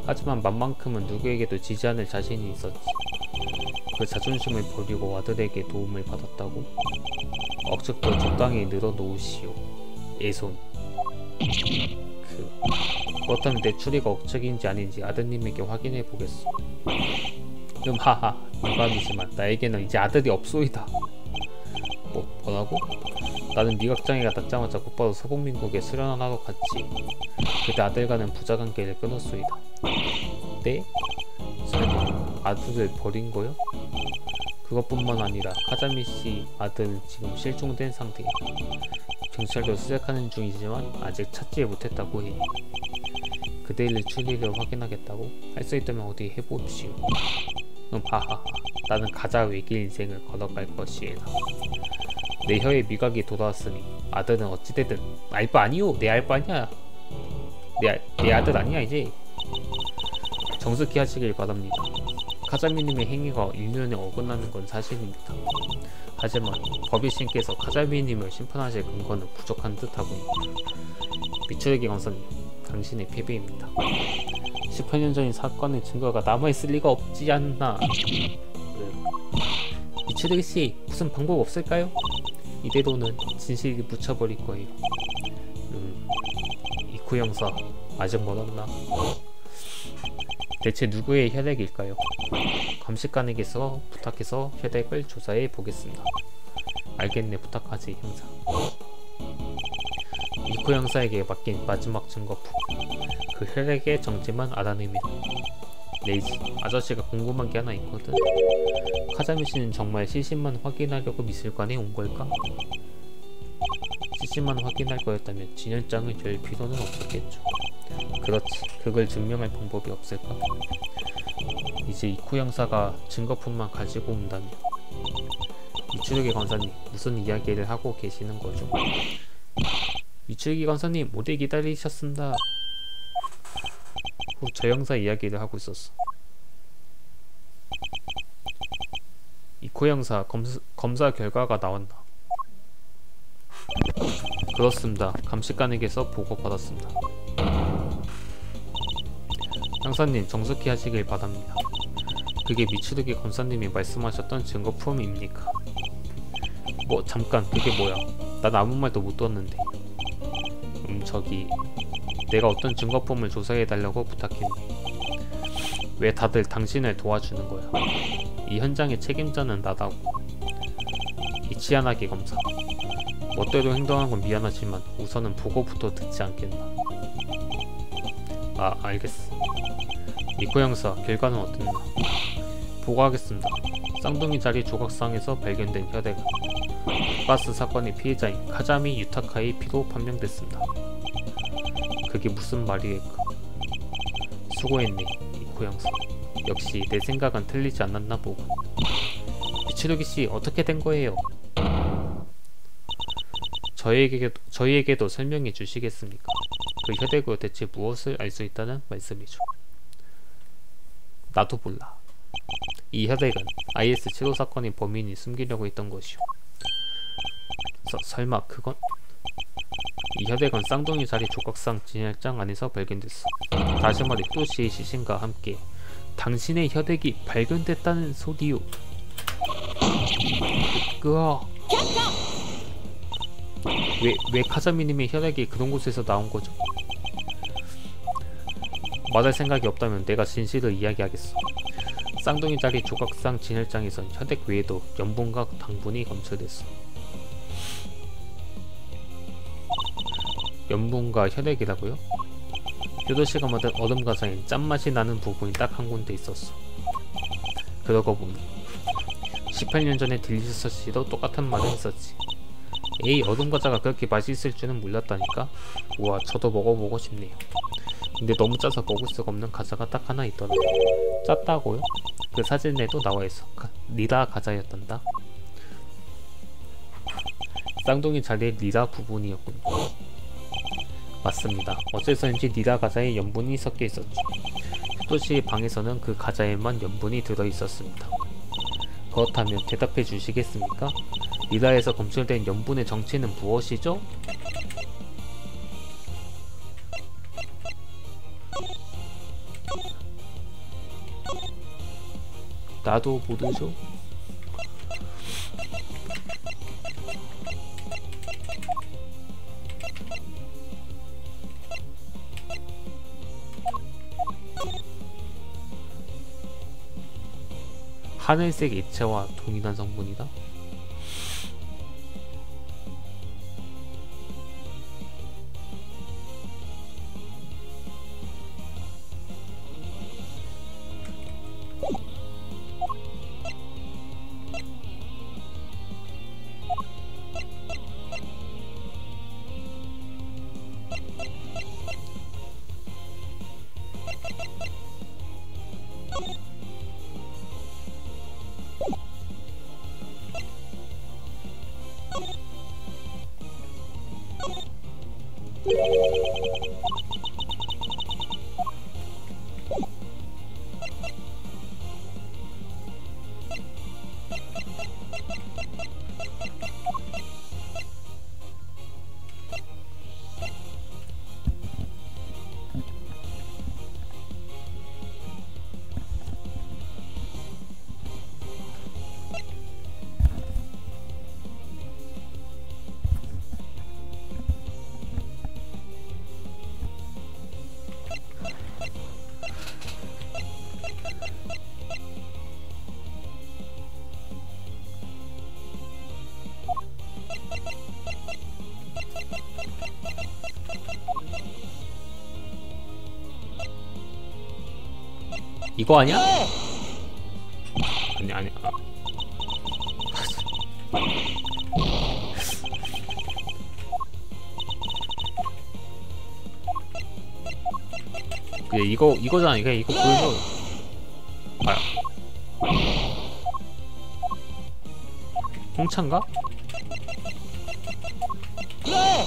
하지만 만만큼은 누구에게도 지지 않을 자신이 있었지. 그 자존심을 버리고 아들에게 도움을 받았다고? 억측도 적당히 늘어놓으시오. 애손. 그렇다면 내 추리가 억측인지 아닌지 아드님에게 확인해 보겠소. 하하. 유감이지만 나에게는 이제 아들이 없소이다. 뭐라고? 나는 미각장애가 낫자마자 곧바로 서북민국에 수련하러 갔지. 그때 아들과는 부자관계를 끊었소이다. 네? 설마 아들을 버린 거요? 그것뿐만 아니라 카자미씨 아들은 지금 실종된 상태야. 경찰도 수색하는 중이지만 아직 찾지 못했다고 해. 그대의 추리를 확인하겠다고? 할 수 있다면 어디 해봅시오. 하하하. 나는 가자 외길 인생을 걸어갈 것이에나. 내 혀에 미각이 돌아왔으니 아들은 어찌되든 알바 아니오. 내 알바 아니야. 내 아들 아니야 이제. 정숙히 하시길 바랍니다. 카자미님의 행위가 인륜에 어긋나는 건 사실입니다. 하지만 법이신께서 카자미님을 심판하실 근거는 부족한 듯하군요. 미추르기 강사님, 당신의 패배입니다. 18년 전인 사건의 증거가 남아있을 리가 없지 않나. 미추르기씨, 무슨 방법 없을까요? 이대로는 진실이 묻혀버릴 거예요. 이쿠 형사, 아직 멀었나? 대체 누구의 혈액일까요? 감식관에게서 부탁해서 혈액을 조사해 보겠습니다. 알겠네, 부탁하지 형사. 이코 형사에게 맡긴 마지막 증거품, 그 혈액의 정체만 알아내면. 레이지, 아저씨가 궁금한 게 하나 있거든. 카자미 씨는 정말 시신만 확인하려고 미술관에 온 걸까? 시신만 확인할 거였다면 진열장을 열 필요는 없었겠죠. 그렇지, 그걸 증명할 방법이 없을까? 이제 이쿠 형사가 증거품만 가지고 온다면 미츠루기 권사님 무슨 이야기를 하고 계시는 거죠? 미츠루기 권사님 오래 기다리셨습니다. 후 저 형사 이야기를 하고 있었어. 이쿠 형사 검사 결과가 나왔나? 그렇습니다. 감식관에게서 보고받았습니다. 형사님 정숙히 하시길 바랍니다. 그게 미츠루기 검사님이 말씀하셨던 증거품입니까? 뭐 잠깐 그게 뭐야? 난 아무 말도 못 들었는데. 저기 내가 어떤 증거품을 조사해달라고 부탁했네. 왜 다들 당신을 도와주는 거야? 이 현장의 책임자는 나다고. 이치야나기 검사, 멋대로 행동한 건 미안하지만 우선은 보고부터 듣지 않겠나? 아, 알겠어. 이코 형사, 결과는 어땠나? 보고하겠습니다. 쌍둥이 자리 조각상에서 발견된 혈액은 가스 사건의 피해자인 카자미 유타카의 피로 판명됐습니다. 그게 무슨 말이겠까? 수고했네, 이코 형사. 역시 내 생각은 틀리지 않았나 보군. 미츠루기씨, 어떻게 된 거예요? 저희에게도 설명해 주시겠습니까? 그 혈액으로 대체 무엇을 알 수 있다는 말씀이죠. 나도 몰라. 이 혈액은 IS-75 사건의 범인이 숨기려고 했던 것이오. 설마 그건? 이 혈액은 쌍둥이 자리 조각상 진열장 안에서 발견됐어. 다시 말해 히토시의 시신과 함께 당신의 혈액이 발견됐다는 소리요. 왜 카자미님의 혈액이 그런 곳에서 나온 거죠? 말할 생각이 없다면 내가 진실을 이야기하겠어. 쌍둥이 자리 조각상 진열장에선 혈액 외에도 염분과 당분이 검출됐어. 염분과 혈액이라고요? 히토시가 만든 얼음 가사엔 짠맛이 나는 부분이 딱 한 군데 있었어. 그러고 보니 18년 전에 딜리셔스 씨도 똑같은 말을 했었지. 에이, 얼음 과자가 그렇게 맛있을 줄은 몰랐다니까? 우와, 저도 먹어보고 싶네요. 근데 너무 짜서 먹을 수가 없는 과자가 딱 하나 있더라. 짰다고요? 그 사진에도 나와있어. 리라 과자였단다. 쌍둥이 자리의 리라 부분이었군요. 맞습니다. 어째서인지 리라 과자에 염분이 섞여 있었죠. 히토시의 방에서는 그 과자에만 염분이 들어있었습니다. 그렇다면 대답해 주시겠습니까? 리라에서 검출된 염분의 정체는 무엇이죠? 나도 모르죠? 하늘색 액체와 동일한 성분이다? 이거 아니야? 아니 그래, 이거잖아. 이거 보여줘. 홍차인가? 그래.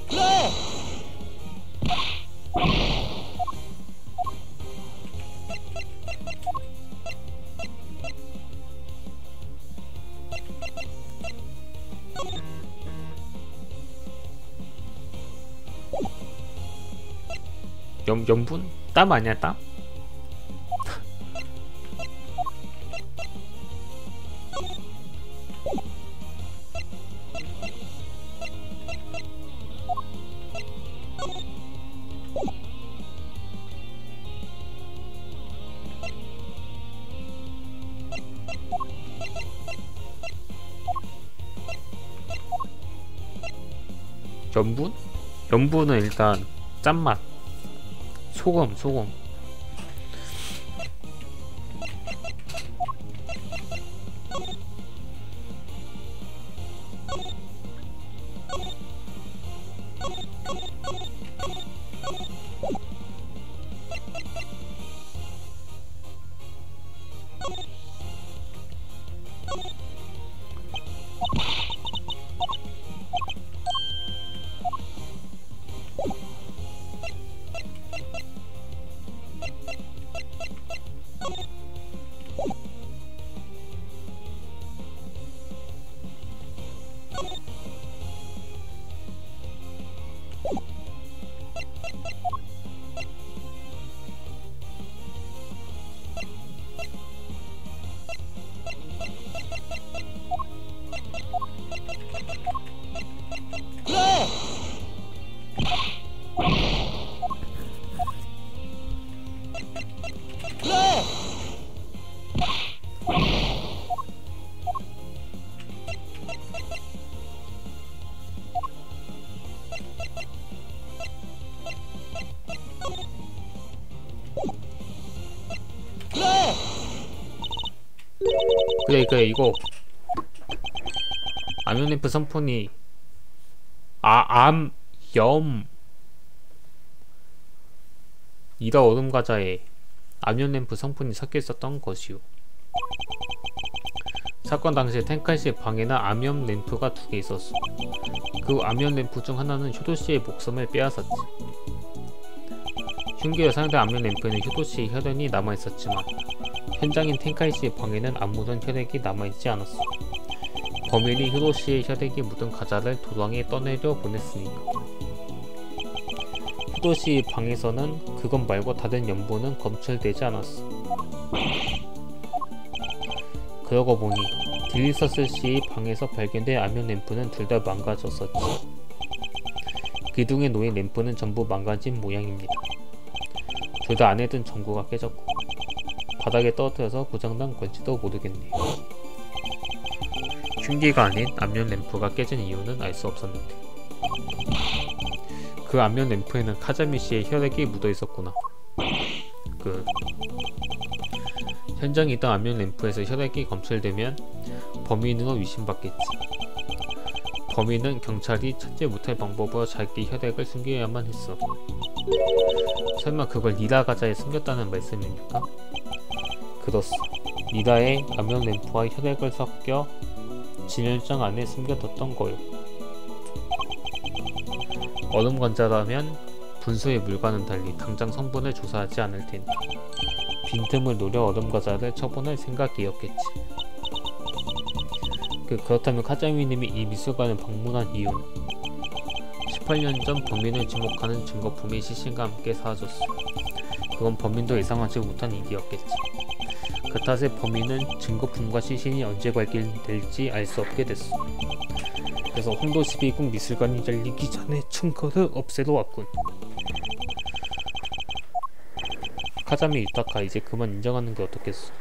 그래. 염분? 땀 아니야 땀? 염분? 염분은 일단 짠맛. 소금. 그래. 그래. 그래 이거 암연램프 선풍이 이다 얼음과자에 암연램프 성분이 섞여 있었던 것이오. 사건 당시에 텐카이씨의 방에는 암연램프가 2개 있었어. 그 암연램프 중 하나는 효도씨의 목숨을 빼앗았지. 흉기로 사용된 암연램프에는 효도씨의 혈흔이 남아있었지만 현장인 텐카이씨의 방에는 아무런 혈액이 남아있지 않았어. 범인이 효도씨의 혈액이 묻은 과자를 도랑에 떠내려 보냈으니까. 효도씨의 방에서는 그것 말고 다른 연분은 검출되지 않았어. 그러고 보니 딜리서스 씨의 방에서 발견된 암연 램프는 둘 다 망가졌었지. 기둥에 놓인 램프는 전부 망가진 모양입니다. 둘 다 안에 든 전구가 깨졌고 바닥에 떨어뜨려서 고장난 건지도 모르겠네. 흉기가 아닌 암연 램프가 깨진 이유는 알 수 없었는데 그 암연 램프에는 카자미 씨의 혈액이 묻어 있었구나. 현장에 있던 암연 램프에서 혈액이 검출되면 범인으로 의심받겠지. 범인은 경찰이 찾지 못할 방법으로 자기 혈액을 숨겨야만 했어. 설마 그걸 니다 과자에 숨겼다는 말씀입니까? 그렇소. 니다의 암연 램프와 혈액을 섞여 진열장 안에 숨겨뒀던 거요. 얼음 관자라면 분수의 물과는 달리 당장 성분을 조사하지 않을 테니 빈틈을 노려 얼음 과자를 처분할 생각이었겠지. 그렇다면 카자미님이 이 미술관을 방문한 이유는 18년 전 범인을 지목하는 증거품이 시신과 함께 사라졌어. 그건 범인도 예상하지 못한 일이었겠지. 그 탓에 범인은 증거품과 시신이 언제 발견될지 알 수 없게 됐어. 그래서 홍도 12국 미술관이 열리기 전에 증거를 없애러 왔군. 카자미 유타카, 이제 그만 인정하는 게 어떻겠어.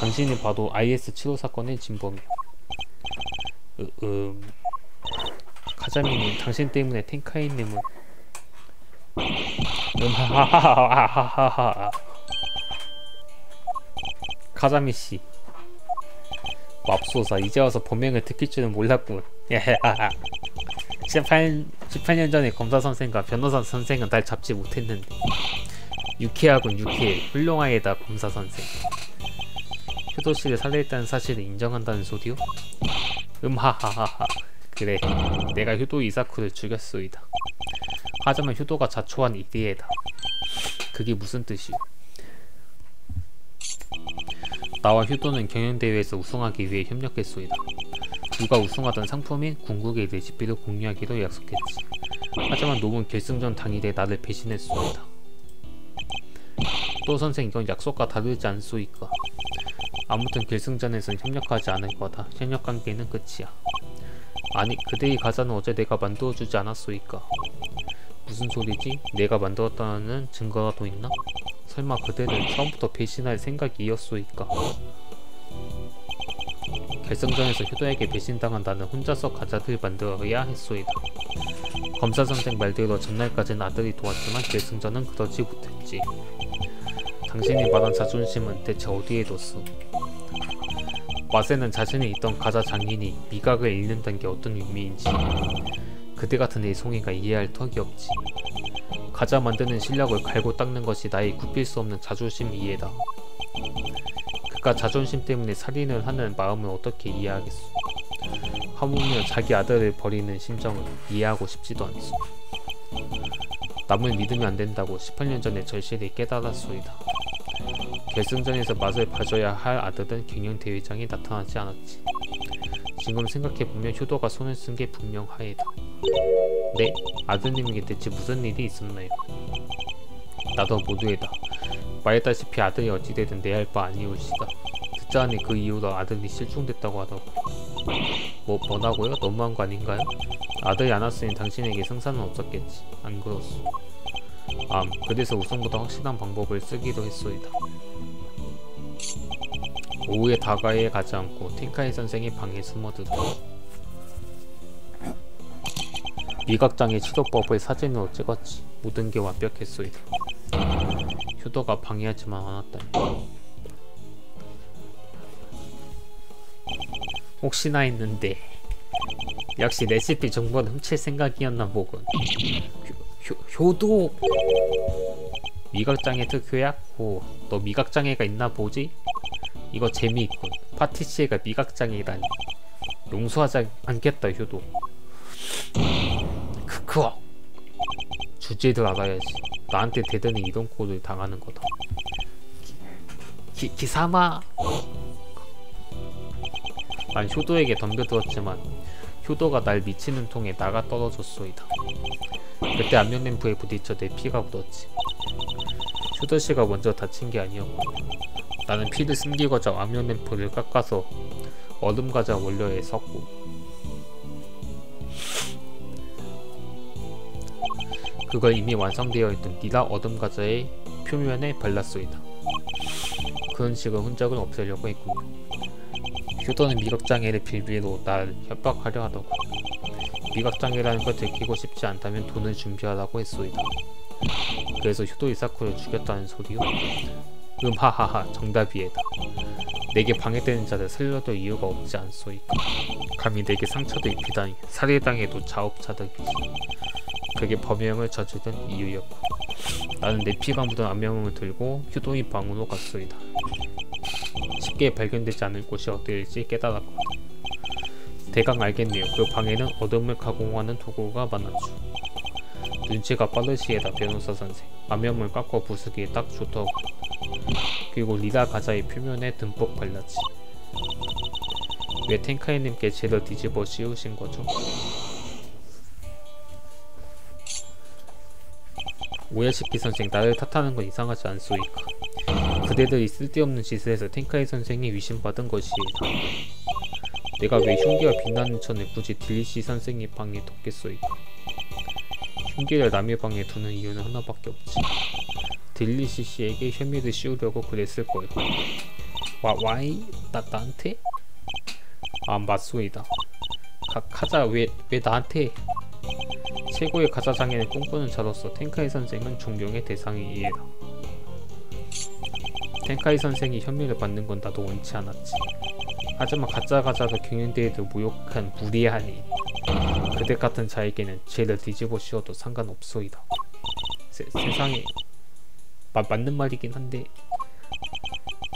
당신이 봐도 IS-75 사건의 진범이야. 카자미님, 당신 때문에 텐카이님은 하하하하하하. 카자미씨, 맙소사 이제 와서 범행을 들킬 줄은 몰랐군. 18년 전에 검사 선생과 변호사 선생은 날 잡지 못했는데. 유쾌하군 유쾌해. 훌륭하에다 검사 선생. 효도씨를 살해했다는 사실을 인정한다는 소리요? 하하하하. 그래, 내가 효도 이사쿠를 죽였소이다. 하지만 효도가 자초한 이디에다. 그게 무슨 뜻이오? 나와 효도는 경연대회에서 우승하기 위해 협력했소이다. 누가 우승하던 상품인 궁극의 레시피를 공유하기로 약속했지. 하지만 놈은 결승전 당일에 나를 배신했소이다. 또 선생, 이건 약속과 다르지 않소이까? 아무튼 결승전에선 협력하지 않을 거다. 협력관계는 끝이야. 아니, 그대의 과자는 어제 내가 만들어주지 않았소이까? 무슨 소리지? 내가 만들었다는 증거라도 있나? 설마 그대를 처음부터 배신할 생각이었소이까? 결승전에서 효도에게 배신당한 나는 혼자서 과자를 만들어야 했소이다. 검사 선생 말대로 전날까지는 아들이 도왔지만 결승전은 그러지 못했지. 당신이 말한 자존심은 대체 어디에 뒀어? 맛에는 자신이 있던 과자 장인이 미각을 잃는다는 게 어떤 의미인지 그대 같은 내송이가 이해할 턱이 없지. 과자 만드는 실력을 갈고 닦는 것이 나의 굽힐 수 없는 자존심 이해다. 그가 자존심 때문에 살인을 하는 마음을 어떻게 이해하겠소? 하물며 자기 아들을 버리는 심정을 이해하고 싶지도 않소. 남을 믿으면 안 된다고 18년 전에 절실히 깨달았소이다. 결승전에서 맛을 봐줘야 할 아들은 경영대회장에 나타나지 않았지. 지금 생각해보면 효도가 손을 쓴 게 분명하이다. 네? 아드님에게 대체 무슨 일이 있었나요? 나도 모두이다. 말했다시피 아들이 어찌되든 내 할 바 아니올시다. 듣자 하니 그 이후로 아들이 실종됐다고 하더고. 뭐라고요? 너무한 거 아닌가요? 아들이 안 왔으니 당신에게 승산은 없었겠지. 안 그렇소. 그래서 우선보다 확실한 방법을 쓰기로 했소이다. 오후에 다가에 가지 않고 텐카이 선생의 방에 숨어들어 미각장애 치료법을 사진으로 찍었지. 모든 게 완벽했소이다. 효도가 방해하지만 않았다니. 혹시나 했는데 역시 레시피 정보를 훔칠 생각이었나 보군. 효도 미각장애 특효야? 너 미각장애가 있나 보지? 이거 재미있군. 파티시에가 미각장애라니. 용서하지 않겠다 효도. 크크. 주제를 알아야지. 나한테 대단히 이런 꼴을 당하는 거다. 기사마. 난 효도에게 덤벼들었지만 효도가 날 미치는 통에 나가 떨어졌소이다. 그때 안면램프에 부딪혀 내 피가 묻었지. 효도씨가 먼저 다친 게 아니었고 나는 피를 숨기고자 안면램프를 깎아서 얼음과자 원료에 섞고 그걸 이미 완성되어 있던 니라 얼음과자의 표면에 발랐소이다. 그런 식으로 흔적을 없애려고 했군요. 효도는 미각장애를 빌미로 날 협박하려 하더고 미각장애라는 걸 들키고 싶지 않다면 돈을 준비하라고 했소이다. 그래서 효도 이사쿠를 죽였다는 소리요? 하하하, 정답이에다. 내게 방해되는 자를 살려둘 이유가 없지 않소이까. 감히 내게 상처도 입히다니. 살해당해도 자업자득이지. 그게 범행을 저지른 이유였고 나는 내 피가 묻은 안면을 들고 효도의 방으로 갔소이다. 쉽게 발견되지 않을 곳이 어디일지 깨달았고 대강 알겠네요. 그 방에는 어둠을 가공하는 도구가 많았죠. 눈치가 빠르시에다 변호사 선생. 안면을 깎고 부수기에 딱 좋더고. 그리고 리라 과자의 표면에 듬뿍 발랐지. 왜 텐카이님께 죄를 뒤집어 씌우신 거죠? 오야시키 선생, 나를 탓하는 건 이상하지 않소이까. 그대들이 쓸데없는 짓을 해서 텐카이 선생이 위신받은 것이다. 내가 왜 흉기와 빛나는 천을 굳이 딜리시 선생의 방에 뒀겠소이까. 흉기를 남의 방에 두는 이유는 하나밖에 없지. 딜리시 씨에게 혐의를 씌우려고 그랬을 거예요. 와이? 나한테? 맞소이다. 카자 왜 나한테? 최고의 가자 장인을 꿈꾸는 자로서 텐카이 선생은 존경의 대상이에요. 텐카이 선생이 혐의를 받는 건 나도 원치 않았지. 하지만 가짜가짜로 경연대회를 모욕한 무리하니 그대 같은 자에게는 죄를 뒤집어 씌워도 상관없소이다. 세상에 맞는 말이긴 한데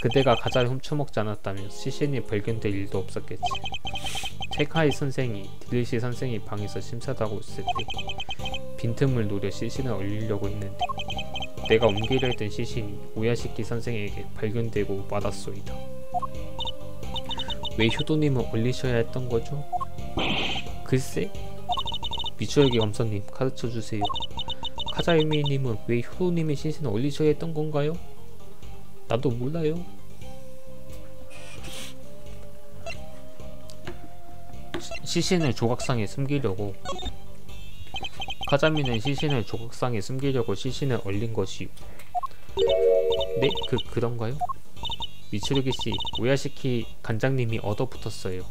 그대가 가짜를 훔쳐먹지 않았다면 시신이 발견될 일도 없었겠지. 테카이 선생이 딜리시 선생이 방에서 심사를 하고 있을 때 빈틈을 노려 시신을 얼리려고 했는데 내가 옮기려 했던 시신이 오야시키 선생에게 발견되고 말았소이다. 왜 효도님을 얼리셔야 했던 거죠? 글쎄? 미추에게 검사님 가르쳐주세요. 카자유미님은 왜 효도님의 시신을 얼리셔야 했던 건가요? 나도 몰라요. 시신을 조각상에 숨기려고 카자미는 시신을 조각상에 숨기려고 시신을 얼린 것이요. 네? 그런가요? 미츠루기씨, 오야시키 간장님이 얻어붙었어요.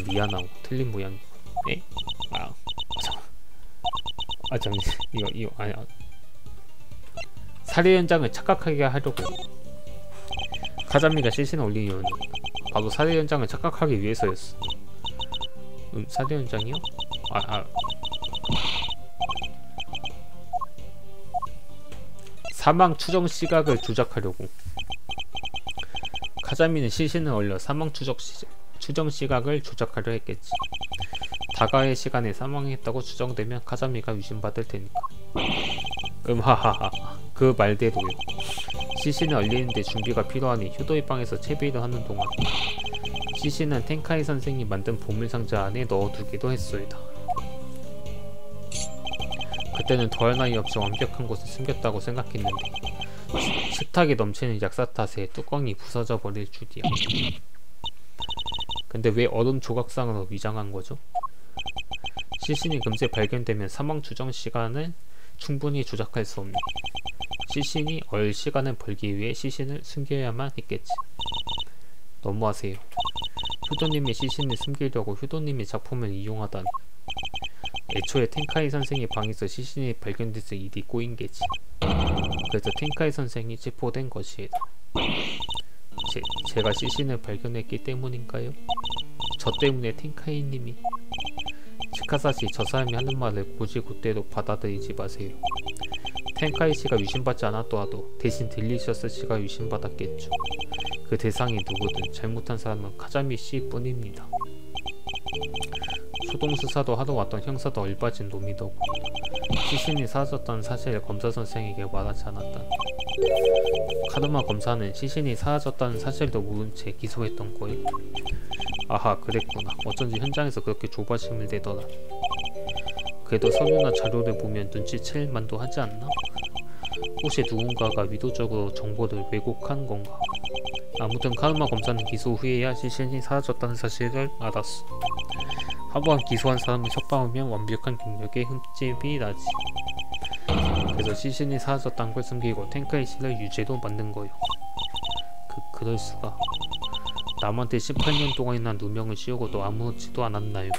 미안하고 틀린 모양이고. 에? 잠시 이거 아니야. 살해 현장을 착각하게 하려고 카자미가 시신을 올린 이유는 바로 살해 현장을 착각하기 위해서였어. 살해 현장이요? 사망 추정 시각을 조작하려고 카자미는 시신을 얼려 사망 추정 시각을 조작하려 했겠지. 다가의 시간에 사망했다고 추정되면 카자미가 위신받을 테니까. 하하하. 그 말대로요. 시신을 얼리는데 준비가 필요하니 효도의 방에서 채비를 하는 동안 시신은 텐카이 선생이 만든 보물상자 안에 넣어두기도 했소이다. 그때는 더할 나위 없이 완벽한 곳에 숨겼다고 생각했는데 식탁에 넘치는 약사 탓에 뚜껑이 부서져 버릴 줄이야. 근데 왜 얼음 조각상으로 위장한 거죠? 시신이 금세 발견되면 사망 추정 시간을 충분히 조작할 수 없네. 시신이 얼 시간을 벌기 위해 시신을 숨겨야만 했겠지. 너무하세요. 효도님의 시신을 숨기려고 효도님의 작품을 이용하다니. 애초에 텐카이 선생의 방에서 시신이 발견돼서 일이 꼬인 게지. 그래서 텐카이 선생이 체포된 것이다. 제가 시신을 발견했기 때문인가요? 저 때문에 텐카이님이. 치카사시, 저 사람이 하는 말을 고지고대로 받아들이지 마세요. 텐카이 씨가 위신받지 않았더라도 대신 딜리셔스 씨가 위신받았겠죠. 그 대상이 누구든 잘못한 사람은 카자미 씨 뿐입니다. 초동수사도 하러 왔던 형사도 얼빠진 놈이더고 시신이 사라졌다는 사실을 검사 선생에게 말하지 않았다. 카르마 검사는 시신이 사라졌다는 사실도 모른 채 기소했던 거예요. 아하, 그랬구나. 어쩐지 현장에서 그렇게 조바심을 내더라. 그래도 서류나 자료를 보면 눈치챌 만도 하지 않나? 혹시 누군가가 의도적으로 정보를 왜곡한 건가? 아무튼 카르마 검사는 기소 후에야 시신이 사라졌다는 사실을 알았어. 한번 기소한 사람을 척박하면 완벽한 경력에 흠집이 나지. 그래서 시신이 사라졌다는 걸 숨기고 텐카이 씨를 유죄로 만든 거요. 그럴 수가. 남한테 18년 동안이나 누명을 씌우고도 아무렇지도 않았나요?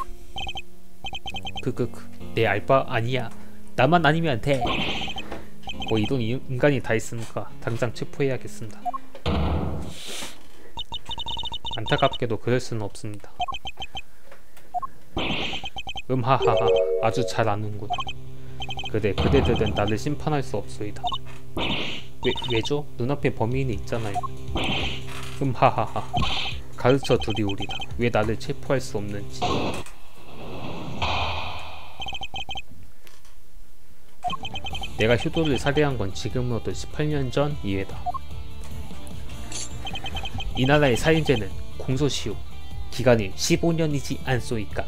내 알바 아니야. 나만 아니면 돼. 뭐 이런 인간이 다 있으니까 당장 체포해야겠습니다. 안타깝게도 그럴 수는 없습니다. 하하하. 아주 잘 아는군. 그래, 그대들은 나를 심판할 수 없소이다. 왜죠? 눈앞에 범인이 있잖아요. 하하하. 가르쳐 두리오리다. 왜 나를 체포할 수 없는지. 내가 효도를 살해한 건 지금으로부터 18년 전 이해다. 이 나라의 살인죄는 공소시효 기간이 15년이지 않소이까.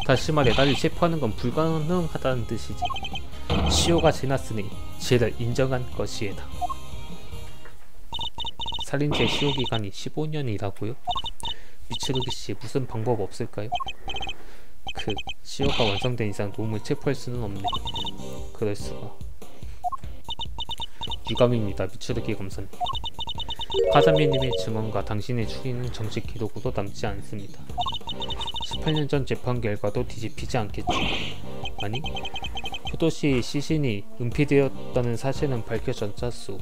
다시 말해 나를 체포하는 건 불가능하다는 뜻이지. 시효가 지났으니 죄를 인정한 것이에다. 살인죄 시효기간이 15년이라고요? 미츠루기씨, 무슨 방법 없을까요? 시효가 완성된 이상 놈을 체포할 수는 없네. 그럴수가. 유감입니다, 미츠루기 검사님. 카자미님의 증언과 당신의 추리는 정식 기록으로 남지 않습니다. 18년 전 재판 결과도 뒤집히지 않겠죠. 아니, 효도씨의 시신이 은폐되었다는 사실은 밝혀졌자수.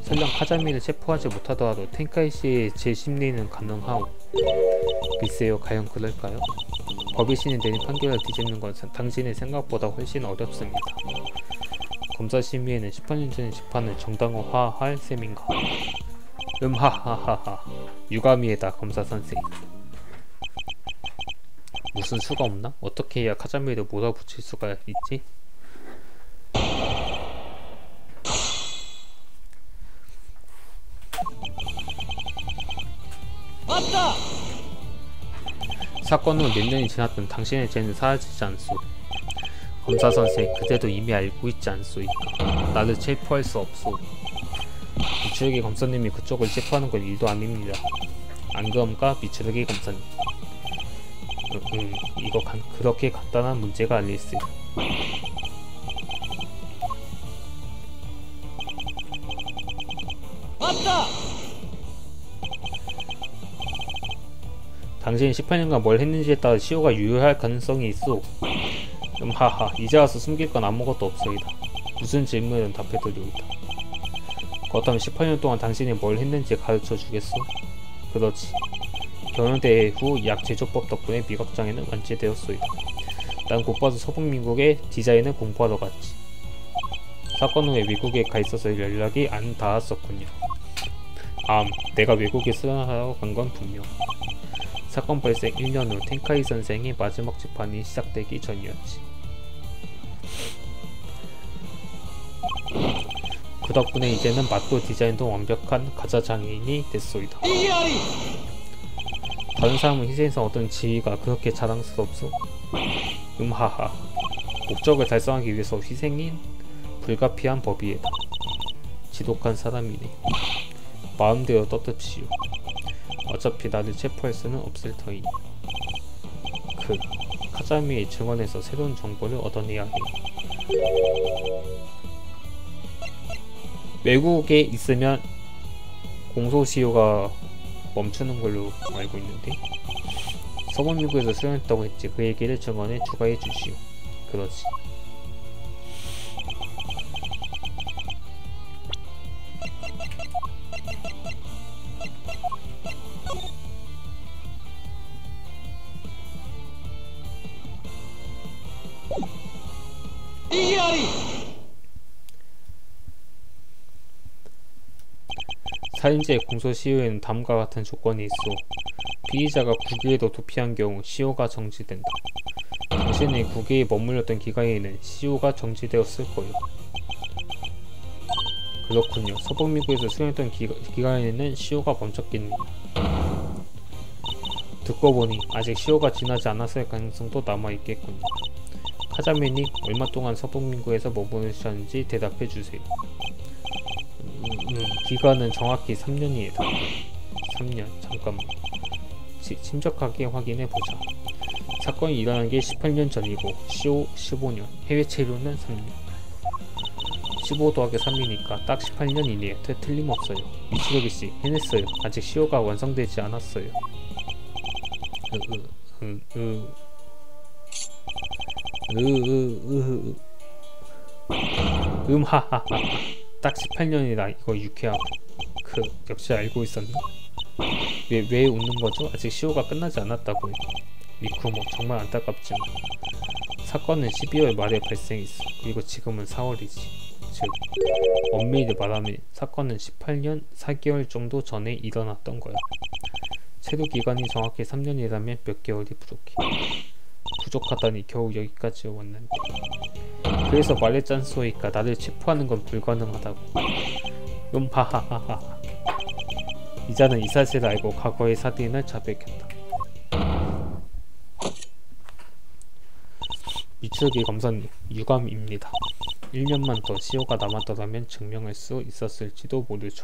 설령 카자미를 체포하지 못하더라도 텐카이 씨의 재심리는 가능하오. 글쎄요, 과연 그럴까요? 법의 신이 내린 판결을 뒤집는 것은 당신의 생각보다 훨씬 어렵습니다. 검사 심의에는 18년 전의 재판을 정당화할 셈인가? 하하하하. 유감이에다, 검사 선생. 무슨 수가 없나? 어떻게 해야 카자미를 몰아붙일 수가 있지? 왔다. 사건 후 몇 년이 지났던 당신의 죄는 사라지지 않소. 검사 선생, 그대도 이미 알고 있지 않소이까. 나를 체포할 수 없소. 미추르기 검사님이 그쪽을 체포하는 건 일도 아닙니다. 안 그런가, 미추르기 검사님? 이거 그렇게 간단한 문제가 아닐세. 왔다. 당신이 18년간 뭘 했는지에 따라 시효가 유효할 가능성이 있어. 하하, 이제 와서 숨길 건 아무것도 없소이다. 무슨 질문이든 답해드리오이다. 그렇다면 18년 동안 당신이 뭘 했는지 가르쳐 주겠소? 그렇지. 경영대회 후 약 제조법 덕분에 미각장애는 완치되었소이다. 난 곧바로 서북민국의 디자인을 공부하러 갔지. 사건 후에 미국에 가 있어서 연락이 안 닿았었군요. 내가 외국에 수련하러 간 건 분명. 사건 발생 1년 후 텐카이 선생의 마지막 재판이 시작되기 전이었지. 그 덕분에 이제는 맞고 디자인도 완벽한 가짜 장애인이 됐소이다. 이리아리. 다른 사람을 희생해서 얻은 지위가 그렇게 자랑스럽소? 하하. 목적을 달성하기 위해서 희생인 불가피한 법이에다. 지독한 사람이네. 마음대로 떠듭시오. 어차피 나를 체포할 수는 없을 터이니. 카자미의 증언에서 새로운 정보를 얻어내야 해. 외국에 있으면 공소시효가 멈추는 걸로 알고 있는데, 서북미국에서 수련했다고 했지. 그 얘기를 증언에 추가해 주시오. 그렇지. 이리아리. 살인죄의 공소시효에는 다음과 같은 조건이 있어. 피의자가 국외에도 도피한 경우 시효가 정지된다. 당신이 국외에 머물렀던 기간에는 시효가 정지되었을 거예요. 그렇군요. 서북미국에서 수행했던 기간에는 시효가 멈췄겠네요. 듣고 보니 아직 시효가 지나지 않았을 가능성도 남아있겠군요. 카자미님, 얼마 동안 서북민국에서 머무르셨는지 대답해주세요. 기간은 정확히 3년이에요. 3년, 잠깐만. 침착하게 확인해보자. 사건이 일어난 게 18년 전이고 시효 15년, 해외 체류는 3년. 15 더하기 3이니까 딱 18년이네요. 틀림없어요. 미츠루기씨, 해냈어요. 아직 시효가 완성되지 않았어요. 하하하. 딱 18년이라 이거 유쾌하고. 역시 알고 있었나? 왜 웃는 거죠? 아직 시효가 끝나지 않았다고요. 미쿠모, 정말 안타깝지만 사건은 12월 말에 발생했어. 그리고 지금은 4월이지. 즉 엄밀히 말하면 사건은 18년 4개월 정도 전에 일어났던 거야. 체류 기간이 정확히 3년이라면 몇 개월이 부족해. 부족하다니 겨우 여기까지 왔는데. 그래서 말했잖소이까. 나를 체포하는 건 불가능하다고. 하하하하. 이자는 이 사실을 알고 과거의 살인을 자백했다. 미츠루기 검사님, 유감입니다. 1년만 더 시효가 남았더라면 증명할 수 있었을지도 모르죠.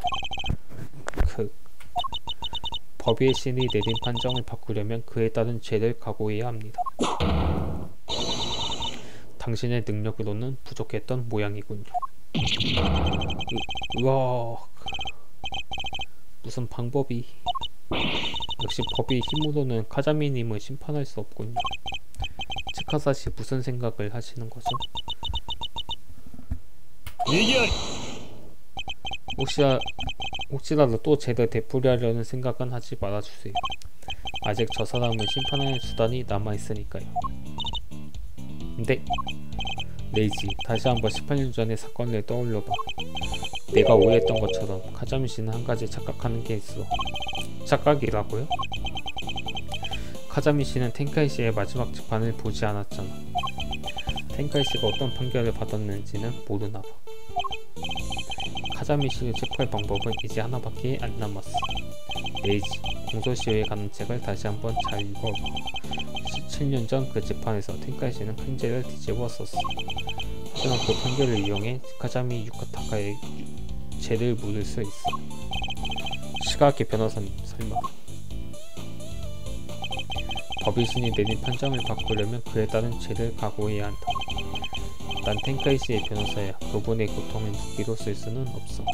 법의 신이 내린 판정을 바꾸려면 그에 따른 죄를 각오해야 합니다. 당신의 능력으로는 부족했던 모양이군요. 으악. 무슨 방법이. 역시 법의 힘으로는 카자미님을 심판할 수 없군요. 츠카사씨, 무슨 생각을 하시는 거죠? 이리아리. 혹시라도 또 죄를 되풀이하려는 생각은 하지 말아주세요. 아직 저 사람을 심판할 수단이 남아있으니까요. 근데 레이지, 다시 한번 18년 전의 사건을 떠올려봐. 내가 오해했던 것처럼 카자미 씨는 한 가지 착각하는 게 있어. 착각이라고요? 카자미 씨는 텐카이 씨의 마지막 재판을 보지 않았잖아. 텐카이 씨가 어떤 판결을 받았는지는 모르나 봐. 카자미 씨를 체포할 방법은 이제 하나밖에 안 남았어. 레이지, 공소시효에 관한 책을 다시 한번 잘 읽어봐. 17년 전 그 재판에서 텐카이 씨는 큰 죄를 뒤집었었어. 하지만 그 판결을 이용해 카자미 유카타카의 죄를 물을 수 있어. 시가키 변호사님, 설마 법의신이 내린 판정을 바꾸려면 그에 따른 죄를 각오해야 한다. 난 텐카이 씨의 변호사야. 그분의 고통을 묻기로 쓸 수는 없어.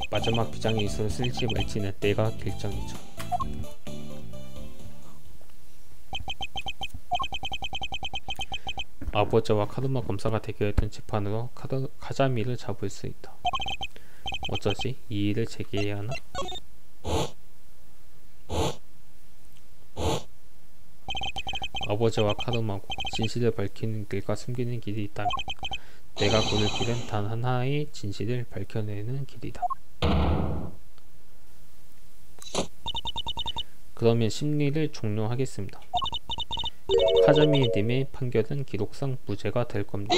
마지막 비장의 이수를 쓸지 말지는 내가 결정이죠. 아버지와 카르마 검사가 대결했던 재판으로 카자미를 잡을 수 있다. 어쩌지? 이 일을 재개해야 하나? 아버지와 카르마고 진실을 밝히는 길과 숨기는 길이 있다면 내가 고를 길은 단 하나의 진실을 밝혀내는 길이다. 그러면 심리를 종료하겠습니다. 카자미님의 판결은 기록상 무죄가 될 겁니다.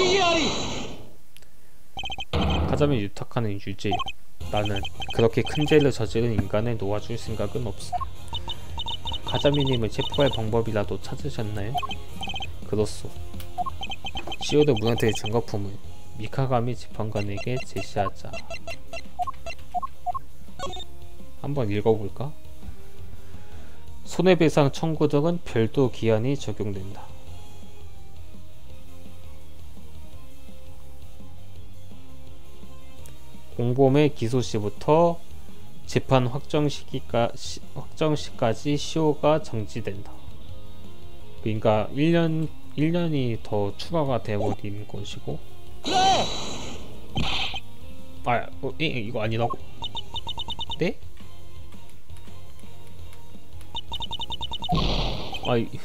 카자미 유타카는 유죄요. 나는 그렇게 큰 죄를 저지른 인간을 놓아줄 생각은 없어. 카자미님을 체포할 방법이라도 찾으셨나요? 그렇소. 시오도 무너뜨릴 증거품을 미카가미 재판관에게 제시하자. 한번 읽어볼까? 손해배상 청구 등은 별도 기한이 적용된다. 공범의 기소 시부터 재판 확정 시까지 시효가 정지된다. 그러니까 1년이 더 추가가 되어버린 것이고. 이거 아니라고? 네?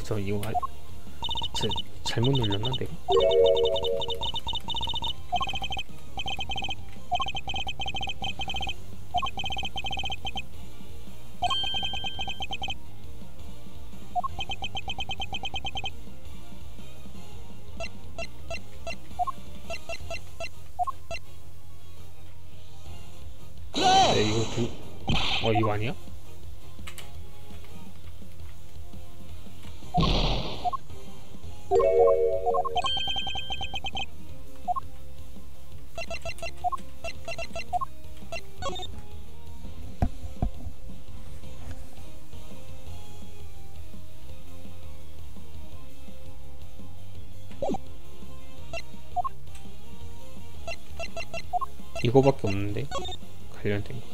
저 이거 잘못 눌렀나 내가? 이거 아니야? 이거밖에 없는데 관련된 거.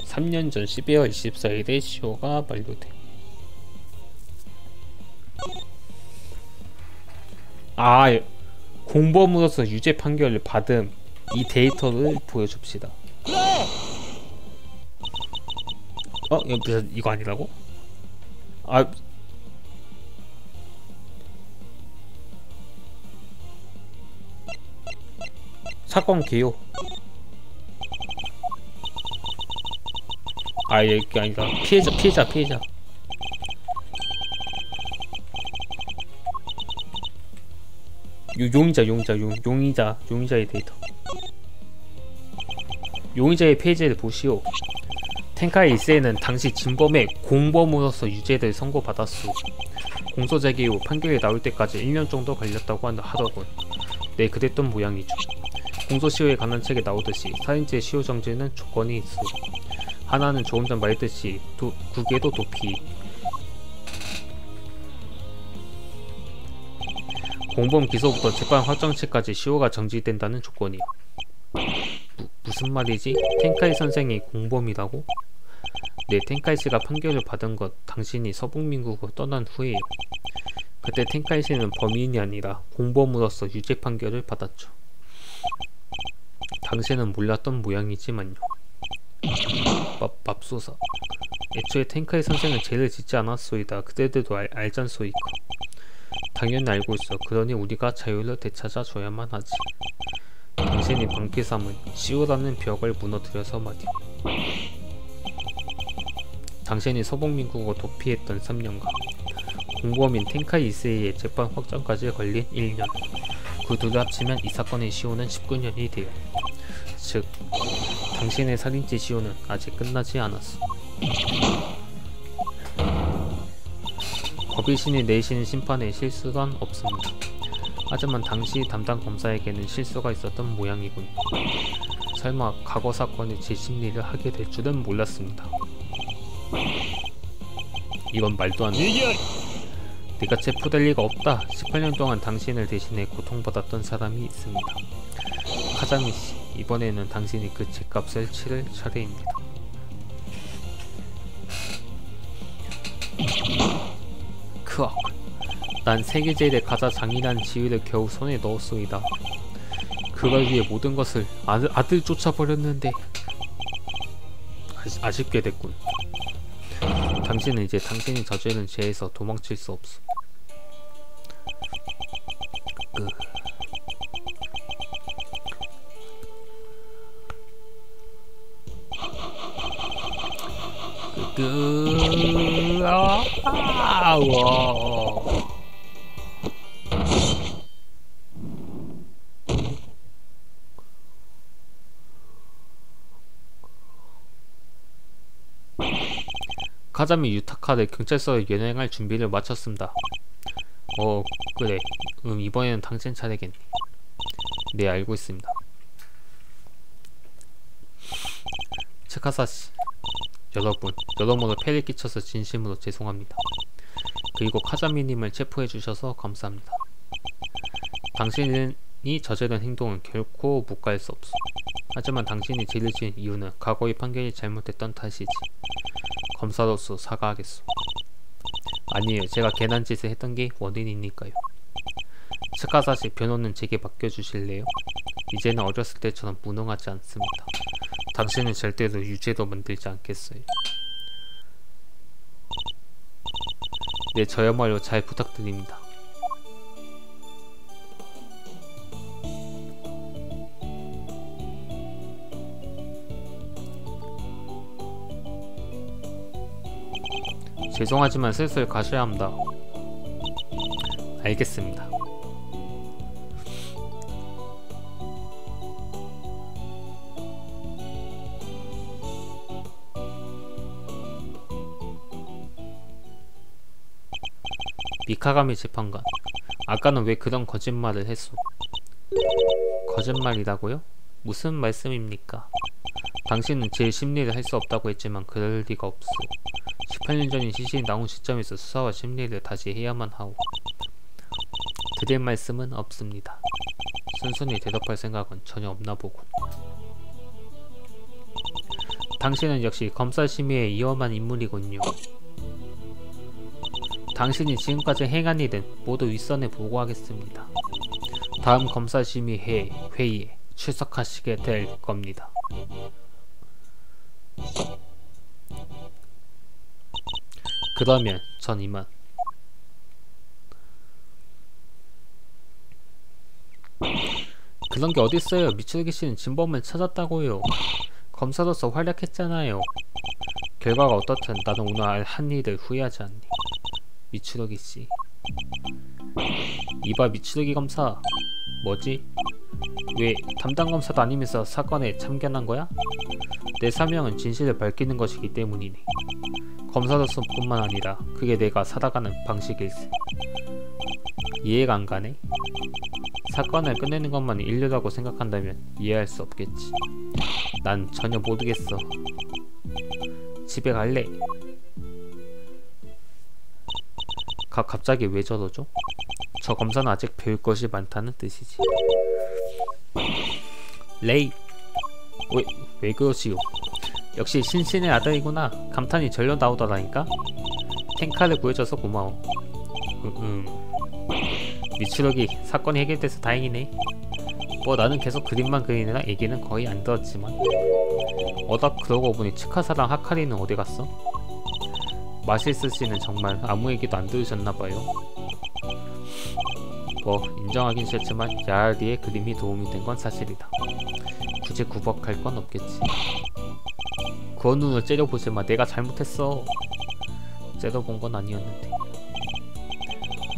(3년) 전 12월 24일에 시효가 만료돼. 공범으로서 유죄 판결을 받은 이 데이터를 보여줍시다. 이거 아니라고? 사건 개요. 이게 아니다. 피해자. 용의자의 데이터. 용의자의 페이지를 보시오. 텐카이 1세는 당시 진범의 공범으로서 유죄를 선고받았소. 공소 제기 후 판결이 나올 때까지 1년 정도 걸렸다고 하더군. 네, 그랬던 모양이죠. 공소시효에 관한 책에 나오듯이 살인죄 시효 정지는 조건이 있어. 하나는 조금 전 말했듯이 국외도 도피, 공범 기소부터 재판 확정시까지 시효가 정지된다는 조건이야. 무슨 말이지? 텐카이 선생이 공범이라고? 네, 텐카이 씨가 판결을 받은 것 당신이 서북민국으로 떠난 후에요. 그때 텐카이 씨는 범인이 아니라 공범으로서 유죄 판결을 받았죠. 당시에는 몰랐던 모양이지만요. 맙소사. 애초에 텐카이 선생은 죄를 짓지 않았소이다. 그대들도 알잖소이까. 당연히 알고 있어. 그러니 우리가 자유를 되찾아 줘야만 하지. 당신이 방피 삼은 시오라는 벽을 무너뜨려서 말이야. 당신이 서북민국어 도피했던 3년간 공범인 텐카이 이세이의 재판 확정까지 걸린 1년. 그 둘을 합치면 이 사건의 시효는 19년이 돼요. 즉 당신의 살인죄 시효는 아직 끝나지 않았어. 법의신이 내신 심판에 실수란 없습니다. 하지만 당시 담당 검사에게는 실수가 있었던 모양이군. 설마 과거 사건의 재심리를 하게 될 줄은 몰랐습니다. 이건 말도 안 돼. 네가 체포될 리가 없다. 18년 동안 당신을 대신해 고통받았던 사람이 있습니다. 카자미씨, 이번에는 당신이 그 죗값을 치를 차례입니다. 크악. 난 세계제일의 가장 잔인한 지위를 겨우 손에 넣었소이다. 그걸 위해 모든 것을 아들 쫓아버렸는데 아쉽게 됐군. 당신은 이제 당신이 저지른 죄에서 도망칠 수 없어. 카자미 유타카를 경찰서에 연행할 준비를 마쳤습니다. 그래. 이번에는 당신 차례겠네. 네, 알고 있습니다. 츠카사씨, 여러분, 여러모로 폐를 끼쳐서 진심으로 죄송합니다. 그리고 카자미님을 체포해주셔서 감사합니다. 당신이 저지른 행동은 결코 묵과할 수 없어. 하지만 당신이 죄를 지은 이유는 과거의 판결이 잘못됐던 탓이지. 검사로서 사과하겠소. 아니에요. 제가 괜한 짓을 했던 게 원인이니까요. 츠카사시, 변호는 제게 맡겨주실래요? 이제는 어렸을 때처럼 무능하지 않습니다. 당신은 절대로 유죄도 만들지 않겠어요. 네, 저야말로 잘 부탁드립니다. 죄송하지만 슬슬 가셔야 합니다. 알겠습니다. 미카가미 재판관, 아까는 왜 그런 거짓말을 했소? 거짓말이라고요? 무슨 말씀입니까? 당신은 제 심리를 할 수 없다고 했지만 그럴 리가 없소. 18년 전인 시신이 나온 시점에서 수사와 심리를 다시 해야만 하오. 드릴 말씀은 없습니다. 순순히 대답할 생각은 전혀 없나 보군. 당신은 역시 검사심의에 위험한 인물이군요. 당신이 지금까지 행한 일은 모두 윗선에 보고하겠습니다. 다음 검사심의 회의에 출석하시게 될 겁니다. 그러면 전 이만. 그런 게 어딨어요. 미츠루기 씨는 진범을 찾았다고요. 검사로서 활약했잖아요. 결과가 어떻든 나는 오늘 한 일을 후회하지 않니. 미츠루기 씨. 이봐 미츠루기 검사. 뭐지? 왜 담당 검사도 아니면서 사건에 참견한 거야? 내 사명은 진실을 밝히는 것이기 때문이네. 검사로서 뿐만 아니라 그게 내가 살아가는 방식일세. 이해가 안 가네? 사건을 끝내는 것만 인류라고 생각한다면 이해할 수 없겠지. 난 전혀 모르겠어. 집에 갈래. 갑자기 왜 저러죠? 저 검사는 아직 배울 것이 많다는 뜻이지. 레이, 왜 그러시오? 역시 신신의 아들이구나. 감탄이 절로 나오더라니까. 텐카를 구해줘서 고마워. 미추룩이 사건이 해결돼서 다행이네. 뭐 나는 계속 그림만 그리느라 얘기는 거의 안 들었지만. 그러고 보니 치카사랑 하카리는 어디 갔어? 마실스 씨는 정말 아무 얘기도 안 들으셨나봐요. 뭐 인정하긴 싫지만 야알리의 그림이 도움이 된 건 사실이다. 굳이 구박할 건 없겠지. 그런 눈을 째려보지마. 내가 잘못했어. 째려본 건 아니었는데.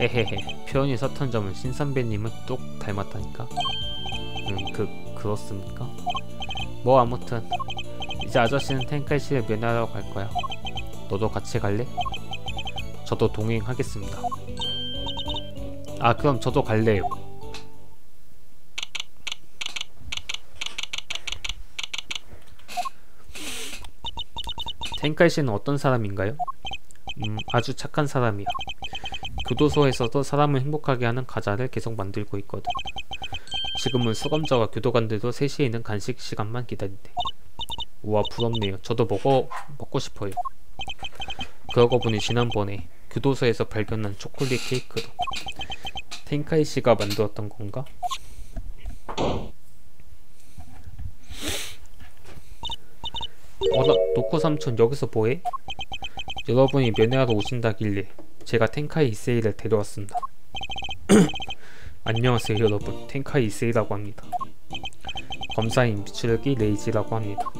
에헤헤. 표현이 서툰 점은 신선배님은 똑 닮았다니까. 그렇습니까? 뭐 아무튼 이제 아저씨는 텐카이 씨를 면회하러 갈 거야. 너도 같이 갈래? 저도 동행하겠습니다. 그럼 저도 갈래요. 텐카이 씨는 어떤 사람인가요? 아주 착한 사람이야. 교도소에서도 사람을 행복하게 하는 과자를 계속 만들고 있거든. 지금은 수감자와 교도관들도 3시에 있는 간식 시간만 기다린대. 우와, 부럽네요. 저도 먹고 싶어요. 그러고 보니 지난번에 교도소에서 발견한 초콜릿 케이크도 텐카이 씨가 만들었던 건가? 노코 삼촌 여기서 뭐해? 여러분이 면회하러 오신다길래 제가 텐카이 이세이를 데려왔습니다. 안녕하세요 여러분, 텐카이 이세이라고 합니다. 검사인 미츠루기 레이지라고 합니다.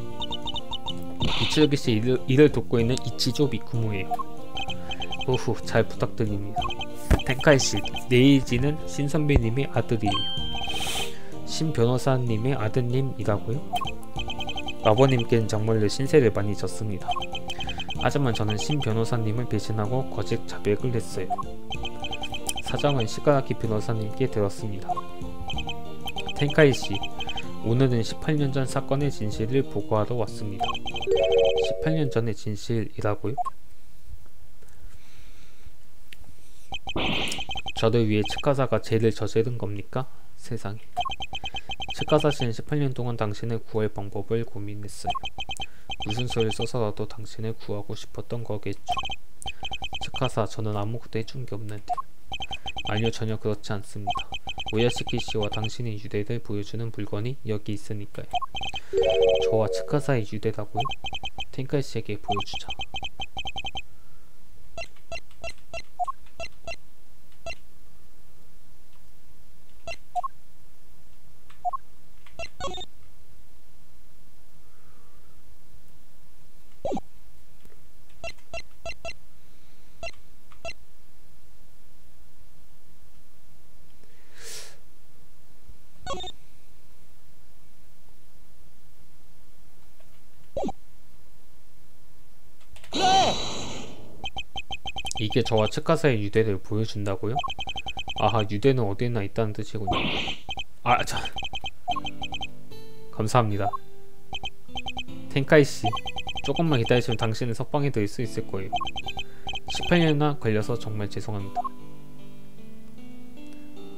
미츠루기 씨 일을 돕고 있는 이치조 미쿠모예요. 후후, 잘 부탁드립니다. 텐카이 씨, 레이지는 신 선배님의 아들이에요. 신 변호사님의 아드님이라고요? 아버님께는 정말로 신세를 많이 졌습니다. 하지만 저는 신 변호사님을 배신하고 거짓 자백을 했어요. 사정은 시가라키 변호사님께 들었습니다. 텐카이 씨, 오늘은 18년 전 사건의 진실을 보고하러 왔습니다. 18년 전의 진실이라고요? 저를 위해 치카사가 죄를 저지른 겁니까? 세상에. 치카사 씨는 18년 동안 당신을 구할 방법을 고민했어요. 무슨 수를 써서라도 당신을 구하고 싶었던 거겠죠. 치카사, 저는 아무것도 해준 게 없는데. 아니요, 전혀 그렇지 않습니다. 오야시키 씨와 당신의 유대를 보여주는 물건이 여기 있으니까요. 저와 치카사의 유대라고요? 텐카이 씨에게 보여주자. 이게 저와 치카사의 유대를 보여준다고요? 아하, 유대는 어디나 있다는 뜻이군요. 감사합니다. 텐카이씨, 조금만 기다리시면 당신은 석방이 될 수 있을 거예요. 18년이나 걸려서 정말 죄송합니다.